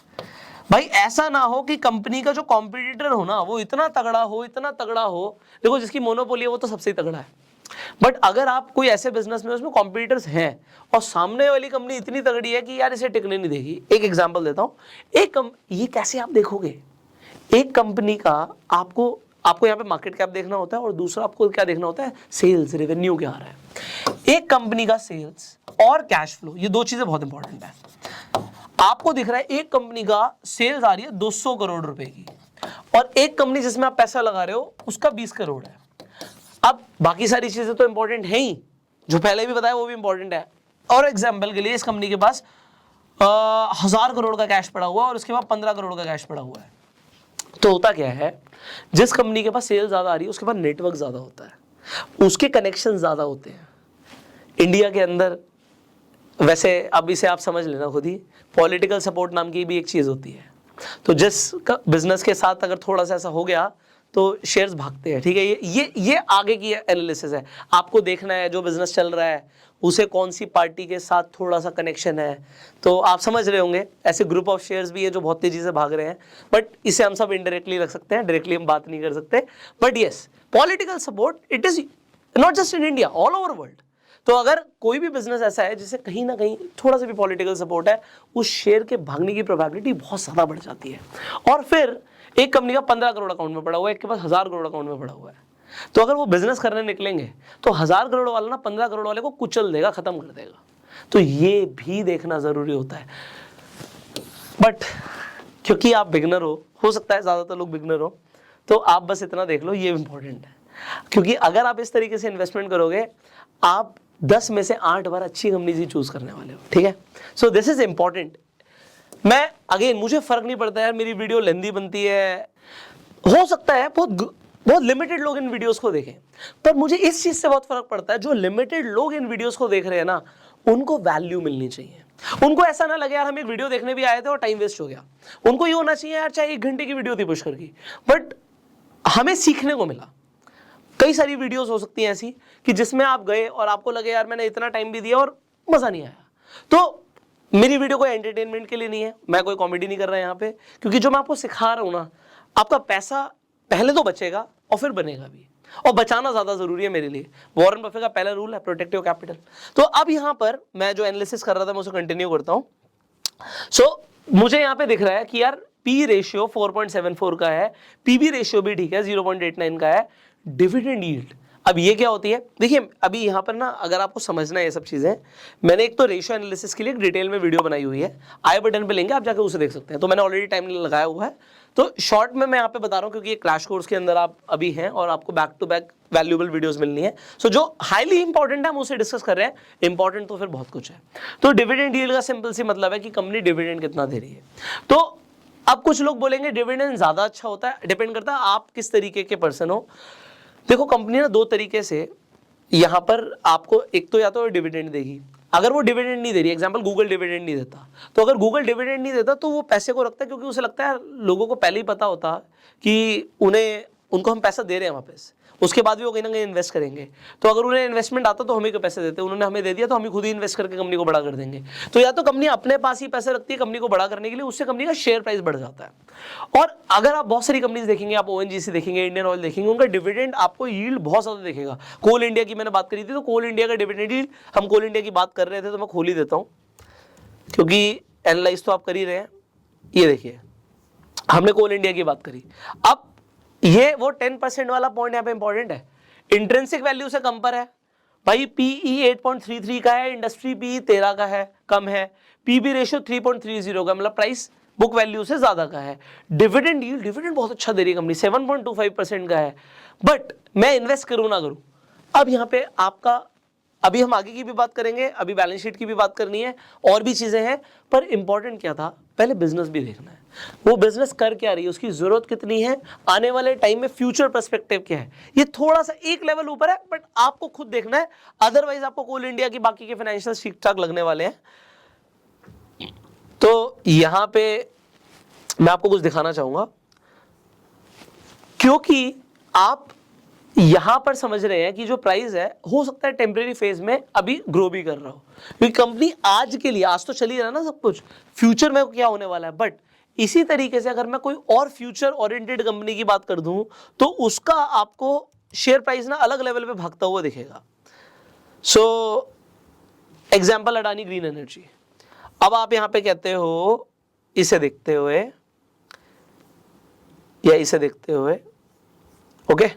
भाई ऐसा ना हो कि कंपनी का जो कॉम्पिटिटर हो ना वो इतना तगड़ा हो, इतना तगड़ा हो, देखो जिसकी मोनोपोली है वो तो सबसे ही तगड़ा है, बट अगर आप कोई ऐसे बिजनेस में उसमें कॉम्पिटिटर्स हैं और सामने वाली कंपनी इतनी तगड़ी है कि यार इसे टिकने नहीं देगी। एक एग्जांपल देता हूं, ये कैसे आप देखोगे, एक कंपनी का आपको यहाँ पे मार्केट कैप देखना होता है और दूसरा आपको क्या देखना होता है, सेल्स रेवेन्यू क्या आ रहा है। एक कंपनी का सेल्स और कैश फ्लो, ये दो चीजें बहुत इंपॉर्टेंट है। आपको दिख रहा है एक कंपनी का सेल्स आ रही है 200 करोड़ रुपए की, और एक कंपनी जिसमें आप पैसा लगा रहे हो उसका 20 करोड़ है। अब बाकी सारी चीजें तो इंपॉर्टेंट है ही, जो पहले भी बताया वो भी इंपॉर्टेंट है। और एग्जांपल के लिए इस कंपनी के पास 1000 करोड़ का कैश पड़ा हुआ है और उसके बाद 15 करोड़ का कैश पड़ा हुआ है। तो होता क्या है, जिस कंपनी के पास सेल ज्यादा आ रही है उसके पास नेटवर्क ज्यादा होता है, उसके कनेक्शन ज्यादा होते हैं इंडिया के अंदर। वैसे अब इसे आप समझ लेना खुद ही, पॉलिटिकल सपोर्ट नाम की भी एक चीज होती है। तो जिस बिजनेस के साथ अगर थोड़ा सा ऐसा हो गया तो शेयर्स भागते हैं, ठीक है। ये आगे की एनालिसिस है, आपको देखना है जो बिजनेस चल रहा है उसे कौन सी पार्टी के साथ थोड़ा सा कनेक्शन है। तो आप समझ रहे होंगे ऐसे ग्रुप ऑफ शेयर्स भी है जो बहुत तेजी से भाग रहे हैं, बट इसे हम सब इनडायरेक्टली रख सकते हैं, डायरेक्टली हम बात नहीं कर सकते। But yes, political support it is not just in India, all over world. तो अगर कोई भी बिजनेस ऐसा है जिसे कहीं ना कहीं थोड़ा सा भी पॉलिटिकल सपोर्ट है, उस शेयर के भागने की प्रोबेबिलिटी बहुत ज्यादा बढ़ जाती है। और फिर एक कंपनी का 15 करोड़ अकाउंट में पड़ा हुआ है, एक के पास 1000 करोड़ अकाउंट में पड़ा हुआ है, तो अगर वो बिजनेस करने निकलेंगे तो 1000 करोड़ वाला ना 15 करोड़ वाले को कुचल देगा, खत्म कर देगा। तो ये भी देखना जरूरी होता है। बट क्योंकि आप बिगनर हो सकता है ज्यादातर लोग बिगनर हो, तो आप बस इतना देख लो, ये इंपॉर्टेंट है। क्योंकि अगर आप इस तरीके से इन्वेस्टमेंट करोगे, आप 10 में से 8 बार अच्छी कंपनीज ही चूज करने वाले हो, ठीक है। सो दिस इज इंपॉर्टेंट। मैं अगेन, मुझे फर्क नहीं पड़ता यार मेरी वीडियो लेंदी बनती है, हो सकता है बहुत लिमिटेड लोग इन वीडियोस को देखें, पर मुझे इस चीज से बहुत फर्क पड़ता है, जो लिमिटेड लोग इन वीडियोस को देख रहे हैं ना, उनको वैल्यू मिलनी चाहिए। उनको ऐसा ना लगे यार हम एक वीडियो देखने भी आए थे और टाइम वेस्ट हो गया। उनको ये होना चाहिए यार चाहे 1 घंटे की वीडियो थी पुष्कर की, बट हमें सीखने को मिला। कई सारी वीडियोस हो सकती हैं ऐसी कि जिसमें आप गए और आपको लगे यार मैंने इतना टाइम भी दिया और मजा नहीं आया। तो मेरी वीडियो कोई एंटरटेनमेंट के लिए नहीं है, मैं कोई कॉमेडी नहीं कर रहा यहाँ पे, क्योंकि जो मैं आपको सिखा रहा हूँ ना, आपका पैसा पहले तो बचेगा और फिर बनेगा भी, और बचाना ज्यादा जरूरी है मेरे लिए। वॉरेन बफे का पहला रूल है प्रोटेक्ट योर कैपिटल। तो अब यहाँ पर मैं जो एनालिसिस कर रहा था मैं उसे कंटिन्यू करता हूँ। सो मुझे यहाँ पे दिख रहा है कि यार पी रेशियो 4.74 का है, पीबी रेशियो भी ठीक है 0.89 का है, डिविडेंड यील्ड अब ये क्या होती है, देखिए अभी यहाँ पर ना अगर आपको समझना है ये सब चीजें, मैंने एक तो रेशियो एनालिसिस के लिए एक डिटेल में वीडियो बनाई हुई है, आई बटन पे लेंगे आप जाकर उसे देख सकते हैं। तो मैंने ऑलरेडी टाइम लगाया हुआ है, तो शॉर्ट में मैं यहाँ पे बता रहा हूँ क्योंकि ये क्रैश कोर्स के अंदर आप अभी हैं और आपको back to back valuable videos मिलनी है। सो जो हाईली इंपॉर्टेंट है हम उसे डिस्कस कर रहे हैं, इंपॉर्टेंट तो फिर बहुत कुछ है। तो डिविडेंड यील्ड का सिंपल सी मतलब है कि कंपनी डिविडेंड कितना दे रही है। तो अब कुछ लोग बोलेंगे डिविडेंड ज्यादा अच्छा होता है, डिपेंड करता है आप किस तरीके के पर्सन हो। देखो कंपनी ना 2 तरीके से यहाँ पर आपको, एक तो या तो डिविडेंड देगी, अगर वो डिविडेंड नहीं दे रही, एग्जांपल गूगल डिविडेंड नहीं देता, तो अगर गूगल डिविडेंड नहीं देता तो वो पैसे को रखता है क्योंकि उसे लगता है लोगों को पहले ही पता होता कि उनको हम पैसा दे रहे हैं वापस, उसके बाद भी वो कहीं ना कहीं इन्वेस्ट करेंगे। तो अगर उन्हें इन्वेस्टमेंट आता तो हमें क्यों पैसे देते, उन्होंने हमें दे दिया तो हम ही खुद ही इन्वेस्ट करके कंपनी को बड़ा कर देंगे। तो या तो कंपनी अपने पास ही पैसे रखती है कंपनी को बड़ा करने के लिए, उससे कंपनी का शेयर प्राइस बढ़ जाता है। और अगर आप बहुत सारी कंपनीज देखेंगे, आप ओएनजीसी देखेंगे, इंडियन ऑयल देखेंगे, उनका डिविडेंड आपको यील्ड बहुत ज्यादा दिखेगा। कोल इंडिया की मैंने बात करी थी, तो कोल इंडिया का डिविडेंड यील्ड, हम कोल इंडिया की बात कर रहे थे तो मैं खोल ही देता हूँ क्योंकि एनालाइज तो आप कर ही रहे हैं। ये देखिए हमने कोल इंडिया की बात करी, अब ये वो 10% वाला पॉइंट यहाँ पे इंपॉर्टेंट है, इंट्रिंसिक वैल्यू से कम पर है भाई, पीई 8.33 का है, इंडस्ट्री पीई 13 का है, कम है, पीबी रेशियो 3.30 का, मतलब प्राइस बुक वैल्यू से ज्यादा का है। डिविडेंड यील्ड, डिविडेंड बहुत अच्छा दे रही है कंपनी, 7.25% का है, बट मैं इन्वेस्ट करूं ना करूं। अब यहाँ पे आपका, अभी हम आगे की भी बात करेंगे, अभी बैलेंस शीट की भी बात करनी है, और भी चीजें हैं, पर इंपॉर्टेंट क्या था, पहले बिजनेस भी देखना है, वो बिजनेस कर क्या रही है, उसकी जरूरत कितनी है, आने वाले टाइम में फ्यूचर पर्सपेक्टिव क्या है। ये थोड़ा सा एक लेवल ऊपर है, बट आपको खुद देखना है, अदरवाइज आपको कोल इंडिया की बाकी के फाइनेंशियल ठीक ठाक लगने वाले हैं। तो यहां पे मैं आपको कुछ दिखाना चाहूंगा, क्योंकि आप यहां पर समझ रहे हैं कि जो प्राइस है हो सकता है टेम्परेरी फेज में अभी ग्रो भी कर रहा हो, क्योंकि कंपनी आज के लिए, आज तो चल ही रहा ना सब कुछ, फ्यूचर में क्या होने वाला है। बट इसी तरीके से अगर मैं कोई और फ्यूचर ओरिएंटेड कंपनी की बात कर दूं तो उसका आपको शेयर प्राइस ना अलग लेवल पे भागता हुआ दिखेगा। So example Adani green energy, अब आप यहां पे कहते हो इसे देखते हुए या इसे देखते हुए, ओके,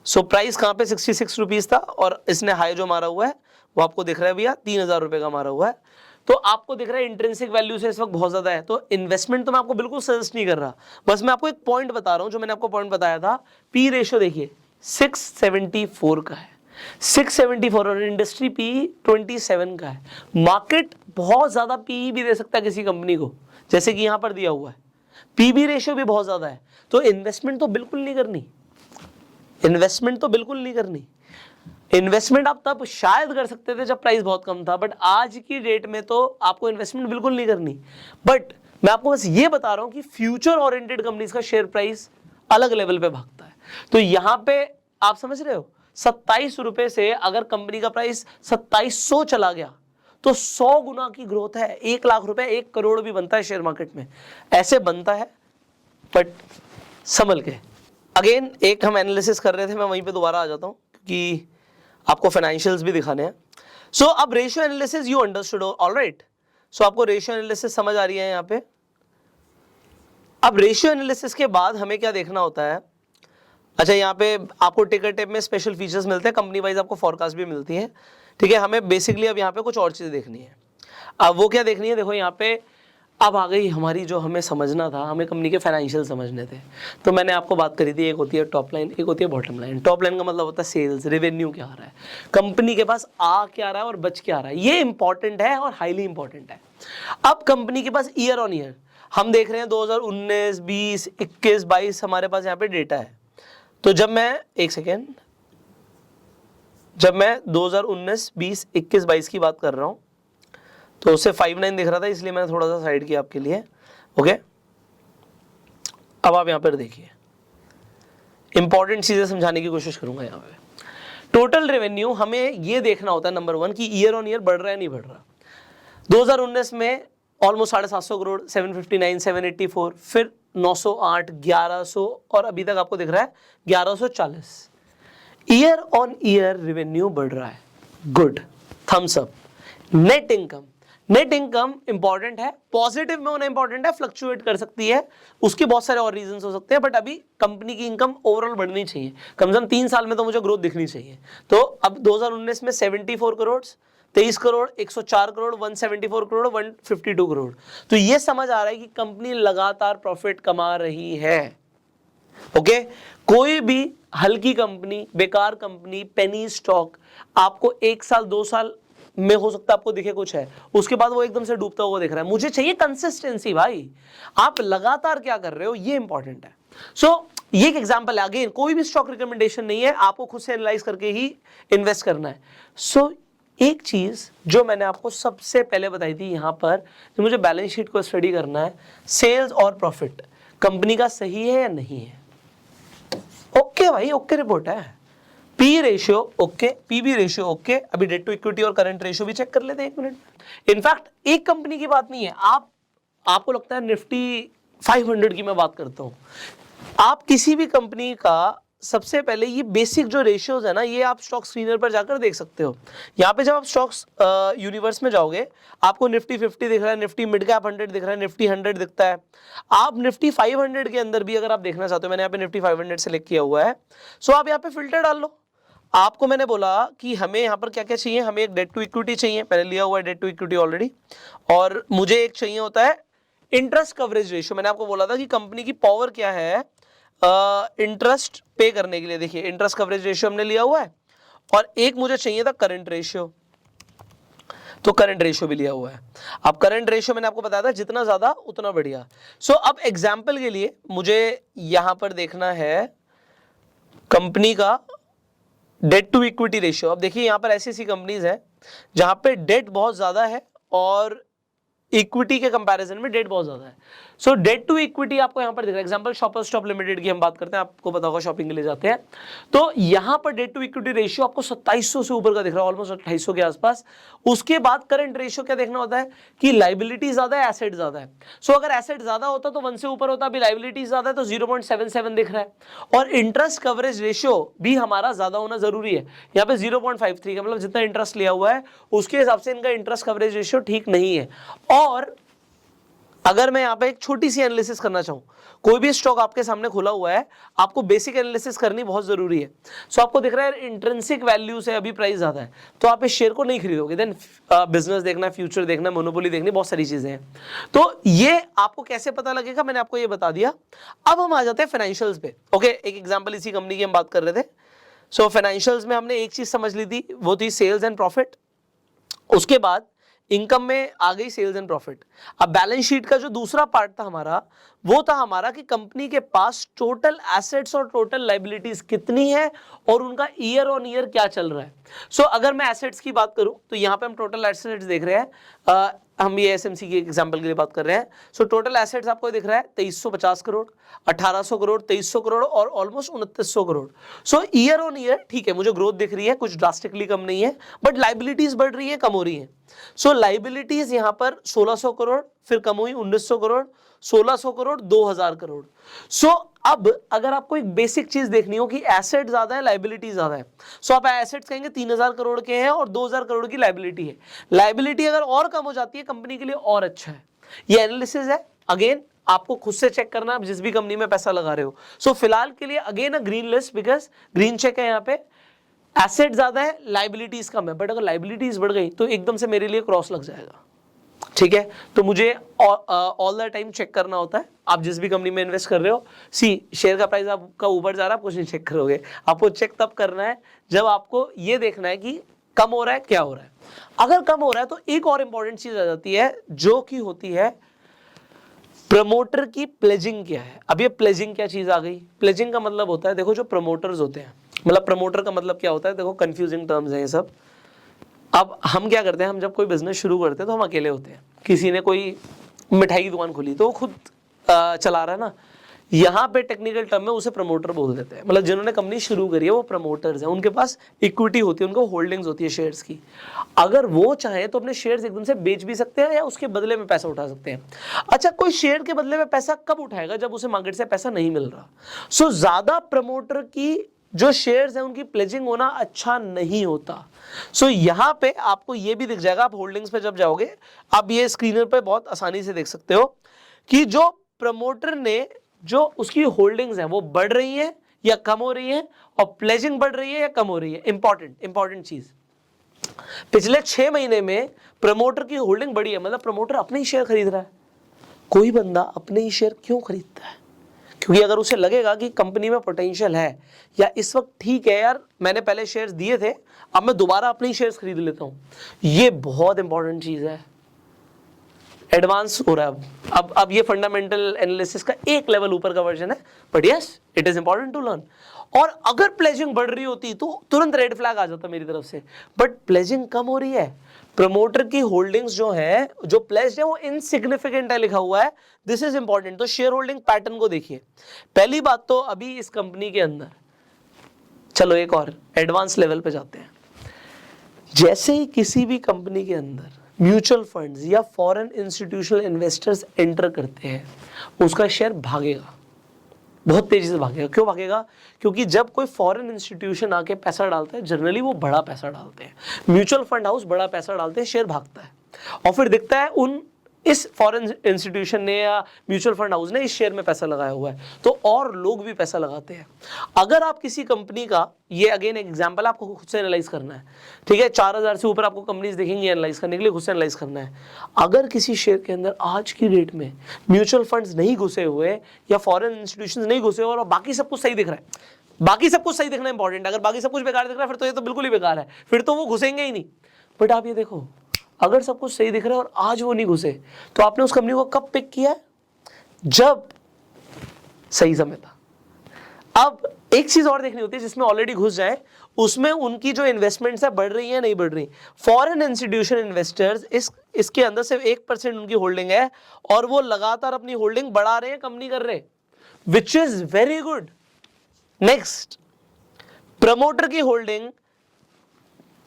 सो प्राइस कहां पे 66 रुपीज था और इसने हाई जो मारा हुआ है वो आपको दिख रहा है भैया 3000 रुपए का मारा हुआ है। तो आपको दिख रहा है इंट्रिंसिक वैल्यू से इस वक्त बहुत ज्यादा है, तो इन्वेस्टमेंट तो मैं आपको बिल्कुल सजेस्ट नहीं कर रहा, बस मैं आपको एक पॉइंट बता रहा हूं, जो मैंने आपको पॉइंट बताया था, पी रेशियो देखिए 674 का है, 674, और इंडस्ट्री पी 27 का है। मार्केट बहुत ज्यादा पी भी दे सकता है किसी कंपनी को, जैसे कि यहां पर दिया हुआ है, पीबी रेशियो भी बहुत ज्यादा है, तो इन्वेस्टमेंट तो बिल्कुल नहीं करनी, इन्वेस्टमेंट तो बिल्कुल नहीं करनी। इन्वेस्टमेंट आप तब शायद कर सकते थे जब प्राइस बहुत कम था, बट आज की डेट में तो आपको इन्वेस्टमेंट बिल्कुल नहीं करनी। बट मैं आपको बस ये बता रहा हूं कि फ्यूचर ओरिएंटेड कंपनीज का शेयर प्राइस अलग लेवल पे भागता है। तो यहां पे आप समझ रहे हो 27 रुपए से अगर कंपनी का प्राइस 2700 चला गया तो 100 गुना की ग्रोथ है। 1 लाख रुपए 1 करोड़ भी बनता है शेयर मार्केट में, ऐसे बनता है, बट संभल के। अगेन एक हम एनालिसिस कर रहे थे, मैं वहीं पे दोबारा आ जाता हूं क्योंकि आपको फाइनेंशियल्स भी दिखाने हैं। सो अब ratio analysis you understood, alright. So आपको रेशियो एनालिसिस समझ आ रही है यहाँ पे। अब रेशियो एनालिसिस के बाद हमें क्या देखना होता है, अच्छा यहाँ पे आपको टिकर टेप में स्पेशल फीचर्स मिलते हैं, कंपनी वाइज आपको फॉरकास्ट भी मिलती है, ठीक है। हमें बेसिकली अब यहाँ पे कुछ और चीजें देखनी है। अब वो क्या देखनी है, देखो यहाँ पे अब आ गई हमारी, जो हमें समझना था, हमें कंपनी के फाइनेंशियल समझने थे। तो मैंने आपको बात करी थी, एक होती है टॉप लाइन, एक होती है बॉटम लाइन। टॉप लाइन का मतलब होता है सेल्स, रेवेन्यू क्या आ रहा है, कंपनी के पास आ क्या रहा है और बच क्या आ रहा है, ये इंपॉर्टेंट है और हाईली इंपॉर्टेंट है। अब कंपनी के पास ईयर ऑन ईयर हम देख रहे हैं 2019, 20, 21, 22 हमारे पास यहाँ पे डेटा है। तो जब मैं 2019, 20, 21, 22 की बात कर रहा हूं तो उससे 59 दिख रहा था, इसलिए मैंने थोड़ा सा साइड किया आपके लिए, ओके। अब आप यहां पर देखिए, इंपॉर्टेंट चीजें समझाने की कोशिश करूंगा। यहां पे टोटल रेवेन्यू हमें ये देखना होता है, नंबर 1 कि ईयर ऑन ईयर बढ़ रहा है नहीं बढ़ रहा। 2019 में ऑलमोस्ट 750 करोड़, 759, 784, फिर 908, 1100 और अभी तक आपको दिख रहा है 1140। ईयर ऑन ईयर रेवेन्यू बढ़ रहा है, good, thumbs up. Net income, net income important है, पॉजिटिव में होना इंपॉर्टेंट है, फ्लक्चुएट कर सकती है, उसके बहुत सारे और रीजंस हो सकते हैं, बट अभी कंपनी की इनकम ओवरऑल बढ़नी चाहिए, कम से कम 3 साल में तो मुझे ग्रोथ दिखनी चाहिए। तो अब 2019 में 74 करोड़, 23 करोड़, 104 करोड़, 174 करोड़, 152 करोड़। तो ये समझ आ रहा है कि कंपनी लगातार प्रॉफिट कमा रही है, ओके। कोई भी हल्की कंपनी, बेकार कंपनी, पेनी स्टॉक आपको 1 साल 2 साल में हो सकता है आपको दिखे कुछ है, उसके बाद वो एकदम से डूबता हुआ दिख रहा है। मुझे चाहिए कंसिस्टेंसी भाई, आप लगातार क्या कर रहे हो, ये इंपॉर्टेंट है। सो ये एक एग्जांपल है, अगेन कोई भी स्टॉक रिकमेंडेशन नहीं है, आपको खुद से एनालाइज करके ही इन्वेस्ट करना है। सो एक चीज जो मैंने आपको सबसे पहले बताई थी यहां पर, जो मुझे बैलेंस शीट को स्टडी करना है, सेल्स और प्रॉफिट कंपनी का सही है या नहीं है। ओके भाई, ओके रिपोर्ट है, P ratio okay, PB ratio okay. अभी डेट टू इक्विटी और करंट रेशियो भी चेक कर लेते हैं 1 मिनट। इनफैक्ट एक कंपनी की बात नहीं है, आपको लगता है निफ्टी 500 की मैं बात करता हूं, आप किसी भी कंपनी का सबसे पहले ये बेसिक जो रेशियोज है ना, ये आप स्टॉक स्क्रीनर पर जाकर देख सकते हो। यहाँ पे जब आप स्टॉक्स यूनिवर्स में जाओगे, आपको निफ्टी 50 दिख रहा है, निफ्टी मिड कैप 100 दिख रहा है, निफ्टी 100 दिखता है। आप निफ्टी 500 के अंदर भी अगर आप देखना चाहते हो, मैंने यहाँ पे निफ्टी 500 सेलेक्ट किया हुआ है, सो आप यहाँ पे फिल्टर डाल लो। आपको मैंने बोला कि हमें यहाँ पर क्या क्या चाहिए, हमें एक डेट टू इक्विटी चाहिए, मैंने लिया हुआ है डेट टू इक्विटी ऑलरेडी, और मुझे एक चाहिए होता है इंटरेस्ट कवरेज रेशियो। मैंने आपको बोला था कि कंपनी की पावर क्या है इंटरेस्ट पे करने के लिए, देखिए इंटरेस्ट कवरेज रेशियो हमने लिया हुआ है, और एक मुझे चाहिए था करंट रेशियो, तो करंट रेशियो भी लिया हुआ है। अब करंट रेशियो मैंने आपको बताया था जितना ज्यादा उतना बढ़िया। सो अब एग्जांपल के लिए मुझे यहां पर देखना है कंपनी का डेट टू इक्विटी रेशियो। अब देखिए यहां पर ऐसी ऐसी कंपनीज हैं जहां पे डेट बहुत ज्यादा है और इक्विटी के कंपैरिजन में डेट बहुत ज्यादा है। सो डेट टू इक्विटी आपको यहां पर दिख रहा है, एग्जांपल शॉपर्स स्टॉप लिमिटेड की हम बात करते हैं, आपको पता होगा शॉपिंग के लिए जाते हैं, तो यहां पर डेट टू इक्विटी रेशियो आपको 2700 से ऊपर का दिख रहा है, ऑलमोस्ट 2800 के आसपास। उसके बाद करंट रेशियो क्या देखना होता है कि लाइबिलिटी ज्यादा है, एसेट ज्यादा है। सो अगर एसेट ज्यादा होता तो 1 से ऊपर होता, अभी लाइबिलिटी ज्यादा है तो 0.77 दिख रहा है, और इंटरेस्ट कवरेज रेशियो भी हमारा ज्यादा होना जरूरी है। यहाँ पे 0.53 का मतलब जितना इंटरेस्ट लिया हुआ है उसके हिसाब से इनका इंटरेस्ट कवरेज रेशियो ठीक नहीं है। और अगर मैं यहां पे एक छोटी सी एनालिसिस करना चाहूं, कोई भी स्टॉक आपके सामने खुला हुआ है, आपको बेसिक एनालिसिस करनी बहुत जरूरी है। सो आपको दिख रहा है इंट्रिंसिक वैल्यू से अभी प्राइस ज्यादा है, तो आप इस शेयर को नहीं खरीदोगे। देन बिजनेस देखना, फ्यूचर देखना, मोनोपोली देखनी, बहुत सारी चीजें हैं। तो ये आपको कैसे पता लगेगा, मैंने आपको ये बता दिया। अब हम आ जाते हैं फाइनेंशियल्स पे, ओके। एक एग्जाम्पल इसी कंपनी की हम बात कर रहे थे। सो फाइनेंशियल्स में हमने एक चीज समझ ली थी, वो थी सेल्स एंड प्रॉफिट। उसके बाद इनकम में आ गई सेल्स एंड प्रॉफिट। अब बैलेंस शीट का जो दूसरा पार्ट था हमारा, वो था हमारा कि कंपनी के पास टोटल एसेट्स और टोटल लायबिलिटीज कितनी है और उनका ईयर ऑन ईयर क्या चल रहा है। सो अगर मैं एसेट्स की बात करूं तो यहां पे हम टोटल एसेट्स देख रहे हैं हम ये एसएमसी की एग्जांपल के लिए बात कर रहे हैं। सो टोटल एसेट्स आपको दिख रहा है 2350 करोड़, 1800 करोड़, 2300 करोड़ और almost 2900 crore. So year on year ठीक है, मुझे ग्रोथ दिख रही है, कुछ ड्रास्टिकली कम नहीं है, बट लाइबिलिटीज बढ़ रही है, कम हो रही है। सो लाइबिलिटीज यहां पर 1600 करोड़, फिर कम हुई 1900 करोड़, 1600 करोड़, 2000 करोड़। सो अब अगर आपको एक बेसिक चीज देखनी हो कि एसेट ज्यादा है, लाइबिलिटी ज्यादा है, सो आप एसेट्स कहेंगे 3000 करोड़ के हैं और 2000 करोड़ की लाइबिलिटी है। लाइबिलिटी अगर और कम हो जाती है कंपनी के लिए और अच्छा है। ये एनालिसिस है, अगेन आपको खुद से चेक करना, आप जिस भी कंपनी में पैसा लगा रहे हो। सो फिलहाल के लिए again a green list, because green check है यहाँ पे। एसेट ज्यादा है, लाइबिलिटीज कम है, बट अगर लाइबिलिटीज बढ़ गई तो एकदम से मेरे लिए क्रॉस लग जाएगा। ठीक है, तो मुझे ऑल द टाइम चेक करना होता है। आप जिस भी कंपनी में इन्वेस्ट कर रहे हो, शेयर का प्राइस आपका ऊपर जा रहा है, आप कुछ नहीं चेक करोगे, आपको चेक तब करना है जब आपको ये देखना है कि कम हो रहा है, क्या हो रहा है। अगर कम हो रहा है तो एक और इंपॉर्टेंट चीज आ जाती है, जो कि होती है प्रमोटर की प्लेजिंग क्या है। अब ये प्लेजिंग क्या चीज आ गई? प्लेजिंग का मतलब होता है, देखो जो प्रमोटर्स होते हैं, मतलब प्रमोटर का मतलब क्या होता है, देखो कंफ्यूजिंग टर्म्स हैं ये सब। अब हम क्या करते हैं, हम जब कोई बिजनेस शुरू करते हैं तो हम अकेले होते हैं। किसी ने कोई मिठाई की दुकान खोली तो वो खुद चला रहा है ना, यहाँ पे टेक्निकल टर्म में उसे प्रमोटर बोल देते हैं। मतलब जिन्होंने कंपनी शुरू करी है वो प्रमोटर्स हैं, उनके पास इक्विटी होती है, उनको होल्डिंग्स होती है शेयर्स की। अगर वो चाहे तो अपने शेयर्स एकदम से बेच भी सकते हैं या उसके बदले में पैसा उठा सकते हैं। अच्छा, कोई शेयर के बदले में पैसा कब उठाएगा? जब उसे मार्केट से पैसा नहीं मिल रहा। सो ज्यादा प्रमोटर की जो शेयर्स हैं उनकी प्लेजिंग होना अच्छा नहीं होता। सो यहां पे आपको ये भी दिख जाएगा, आप होल्डिंग्स पे जब जाओगे, आप ये स्क्रीनर पे बहुत आसानी से देख सकते हो कि जो प्रमोटर ने जो उसकी होल्डिंग्स हैं वो बढ़ रही है या कम हो रही है, और प्लेजिंग बढ़ रही है या कम हो रही है। इंपॉर्टेंट चीज, पिछले 6 महीने में प्रमोटर की होल्डिंग बढ़ी है, मतलब प्रमोटर अपने ही शेयर खरीद रहा है। कोई बंदा अपने ही शेयर क्यों खरीदता है? क्योंकि अगर उसे लगेगा कि कंपनी में पोटेंशियल है, या इस वक्त ठीक है यार, मैंने पहले शेयर्स दिए थे, अब मैं दोबारा अपने ही शेयर्स खरीद लेता हूं। ये बहुत इंपॉर्टेंट चीज है, एडवांस हो रहा है अब ये फंडामेंटल एनालिसिस का एक लेवल ऊपर का वर्जन है, but yes it is important to learn. और अगर प्लेजिंग बढ़ रही होती तो तुरंत रेड फ्लैग आ जाता मेरी तरफ से, बट प्लेजिंग कम हो रही है, प्रमोटर की होल्डिंग्स जो है, जो प्लेज्ड है वो इनसिग्निफिकेंट है लिखा हुआ है, दिस इज इंपॉर्टेंट। तो शेयर होल्डिंग पैटर्न को देखिए। पहली बात तो अभी इस कंपनी के अंदर, चलो एक और एडवांस लेवल पे जाते हैं। जैसे ही किसी भी कंपनी के अंदर म्यूचुअल फंड्स या फॉरेन इंस्टीट्यूशनल इन्वेस्टर्स एंटर करते हैं, उसका शेयर भागेगा, बहुत तेजी से भागेगा। क्यों भागेगा? क्योंकि जब कोई फॉरेन इंस्टीट्यूशन आके पैसा डालता है, जनरली वो बड़ा पैसा डालते हैं, म्यूचुअल फंड हाउस बड़ा पैसा डालते हैं, शेयर भागता है, और फिर दिखता है इस फॉरेन इंस्टीट्यूशन ने या म्यूचुअल फंड हाउस ने इस शेयर में पैसा लगाया हुआ है, तो और लोग भी पैसा लगाते हैं। अगर आप किसी कंपनी का, ये अगेन एग्जांपल आपको खुद से एनालाइज करना है, ठीक है, 4000 से ऊपर आपको कंपनीज देखेंगे, एनालाइज करने के लिए खुद से एनालाइज करना है। अगर किसी शेयर के अंदर आज की डेट में म्यूचुअल फंड्स नहीं घुसे हुए या फॉरेन इंस्टीट्यूशन नहीं घुसे हुए और बाकी सब कुछ सही दिख रहा है, बाकी सब कुछ सही दिखना इंपॉर्टेंट है, अगर बाकी सब कुछ बेकार दिख रहा है फिर तो ये तो बिल्कुल ही बेकार है, फिर तो वो घुसेंगे ही नहीं। बट आप ये देखो, अगर सब कुछ सही दिख रहा है और आज वो नहीं घुसे, तो आपने उस कंपनी को कब पिक किया है? जब सही समय था। अब एक चीज और देखनी होती है, जिसमें ऑलरेडी घुस जाए, उसमें उनकी जो इन्वेस्टमेंट्स है बढ़ रही है नहीं बढ़ रही। फॉरेन इंस्टीट्यूशन इन्वेस्टर्स इसके अंदर सिर्फ 1% उनकी होल्डिंग है और वो लगातार अपनी होल्डिंग बढ़ा रहे हैं, कम नहीं कर रहे, which is very good. Next, promoter की होल्डिंग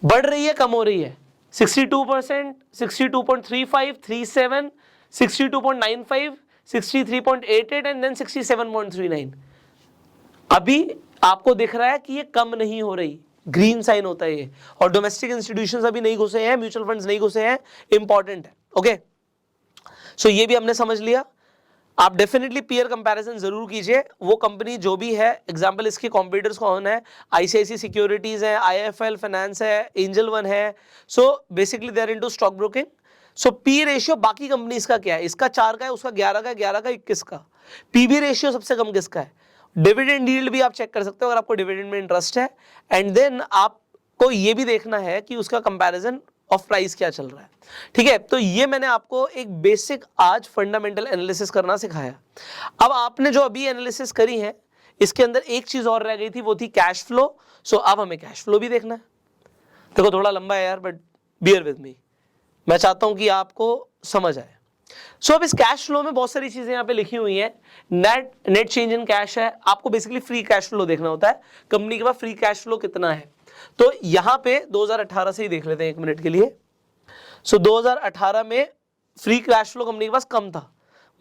बढ़ रही है, कम हो रही है, 62%, 62.35, 37, 62.95, 63.88 एंड देन 67.39। अभी आपको दिख रहा है कि ये कम नहीं हो रही, ग्रीन साइन होता है ये, और डोमेस्टिक इंस्टीट्यूशंस अभी नहीं घुसे हैं, म्यूचुअल फंड्स नहीं घुसे हैं, इंपॉर्टेंट है। ओके, सो ये भी हमने समझ लिया। आप डेफिनेटली पीयर कंपैरिजन जरूर कीजिए। वो कंपनी जो भी है, एग्जांपल इसके कॉम्पिटिटर्स कौन है, आईसीआईसी सिक्योरिटीज है, आईएफएल फाइनेंस है, एंजल वन है। So basically they are into stock broking. So P ratio बाकी कंपनीज का क्या है, इसका 4 का है, उसका 11 का है, 11 का 21 का। पीबी रेशियो सबसे कम किसका है? डिविडेंड यील्ड भी आप चेक कर सकते हो अगर आपको डिविडेंड में इंटरेस्ट है। एंड देन आपको ये भी देखना है कि उसका कंपैरिजन ऑफ प्राइस क्या चल रहा है। ठीक है, तो ये मैंने आपको एक बेसिक आज फंडामेंटल एनालिसिस करना सिखाया। अब आपने जो अभी एनालिसिस करी है, इसके अंदर एक चीज और रह गई थी, वो थी कैश फ्लो। सो अब हमें कैश फ्लो भी देखना है। देखो थोड़ा लंबा है यार, बट बियर विद मी। मैं चाहता हूं कि आपको समझ आए। सो अब इस कैश फ्लो में बहुत सारी चीजें यहाँ पे लिखी हुई हैं। नेट चेंज इन कैश है, आपको बेसिकली फ्री कैश फ्लो देखना होता है कंपनी के पास फ्री कैश फ्लो कितना है। तो यहाँ पे 2018 से ही देख लेते हैं 1 मिनट के लिए। सो 2018 में फ्री कैश फ्लो कंपनी के पास कम था,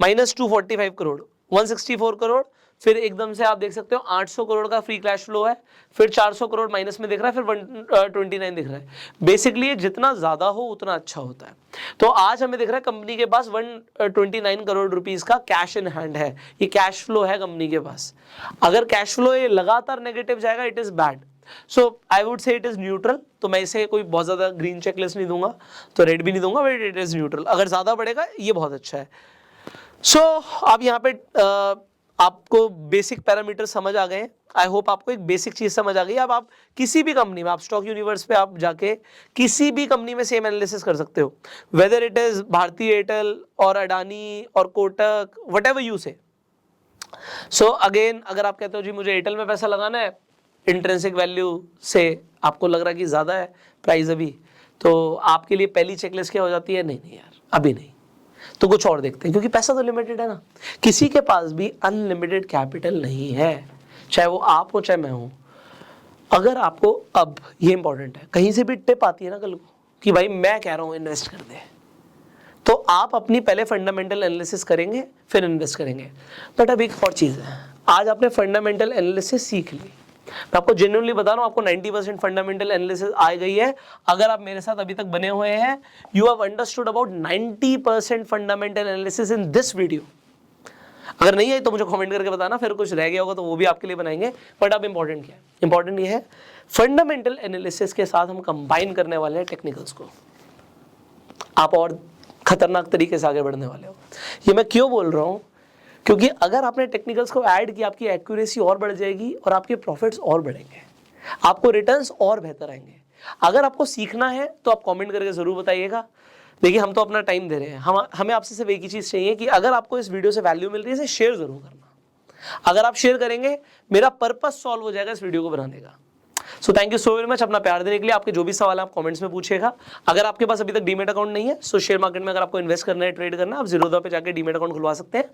-245 करोड़, 164 करोड़, फिर एकदम से आप देख सकते हो 800 करोड़ का फ्री कैश फ्लो है, फिर 400 करोड़ माइनस में दिख रहा है, फिर 129 दिख रहा है। बेसिकली जितना ज्यादा हो उतना अच्छा होता है। तो आज हमें दिख रहा है कंपनी के पास 129 करोड़ रुपीस का कैश इन हैंड है, ये कैश फ्लो है कंपनी के पास। अगर कैश फ्लो ये लगातार नेगेटिव जाएगा it is bad, so I would say it is neutral. तो मैं इसे कोई बहुत ज्यादा ग्रीन चेकलिस्ट नहीं दूंगा, तो रेड भी नहीं दूंगा, बट इट इज न्यूट्रल। अगर ज्यादा बढ़ेगा ये बहुत अच्छा है। सो अब यहाँ पे आपको बेसिक पैरामीटर समझ आ गए हैं। आई होप आपको एक बेसिक चीज समझ आ गई। अब आप किसी भी कंपनी में, आप स्टॉक यूनिवर्स पे आप जाके किसी भी कंपनी में सेम एनालिसिस कर सकते हो, whether it is Bharti Airtel और अडानी और कोटक, व्हाटएवर यू से। सो अगेन अगर आप कहते हो जी मुझे एयरटेल में पैसा लगाना है, इंट्रिंसिक वैल्यू से आपको लग रहा है कि ज्यादा है प्राइस अभी, तो आपके लिए पहली चेकलिस्ट क्या हो जाती है, नहीं नहीं यार अभी नहीं, तो कुछ और देखते हैं, क्योंकि पैसा तो लिमिटेड है ना। किसी के पास भी अनलिमिटेड कैपिटल नहीं है, चाहे वो आप हो चाहे मैं हूं। अगर आपको, अब ये इंपॉर्टेंट है, कहीं से भी टिप आती है ना कल को कि भाई मैं कह रहा हूं इन्वेस्ट कर दे, तो आप अपनी पहले फंडामेंटल एनालिसिस करेंगे फिर इन्वेस्ट करेंगे। बट अब एक और चीज है, आज आपने फंडामेंटल एनालिसिस सीख ली, मैं आपको जेन्युइनली बता रहा हूं, आपको 90% फंडामेंटल एनालिसिस आ गई है। अगर आप मेरे साथ अभी तक बने हुए हैं, you have understood about 90% fundamental analysis in this video. अगर नहीं है तो मुझे कमेंट करके बताना, फिर कुछ रह गया होगा तो वो भी आपके लिए बनाएंगे। बट अब इंपॉर्टेंट क्या है, इंपॉर्टेंट ये है फंडामेंटल एनालिसिस के साथ हम कंबाइन करने वाले हैं टेक्निकल्स को। आप और खतरनाक तरीके से आगे बढ़ने वाले हो। ये मैं क्यों बोल रहा हूं, क्योंकि अगर आपने टेक्निकल्स को ऐड किया, आपकी एक्यूरेसी और बढ़ जाएगी और आपके प्रॉफिट्स और बढ़ेंगे, आपको रिटर्न्स और बेहतर आएंगे। अगर आपको सीखना है तो आप कमेंट करके जरूर बताइएगा। देखिए हम तो अपना टाइम दे रहे हैं, हमें आपसे सिर्फ एक ही चीज चाहिए कि अगर आपको इस वीडियो से वैल्यू मिल रही है इसे शेयर जरूर करना। अगर आप शेयर करेंगे मेरा पर्पस सॉल्व हो जाएगा इस वीडियो को बनाने का। So thank you so very much अपना प्यार देने के लिए। आपके जो भी सवाल आप कमेंट्स में पूछिएगा। अगर आपके पास अभी तक डीमेट अकाउंट नहीं है, सो शेयर मार्केट में अगर आपको इन्वेस्ट करना है, ट्रेड करना है, आप जीरोधा पे जाकर डीमेट अकाउंट खुलवा सकते हैं।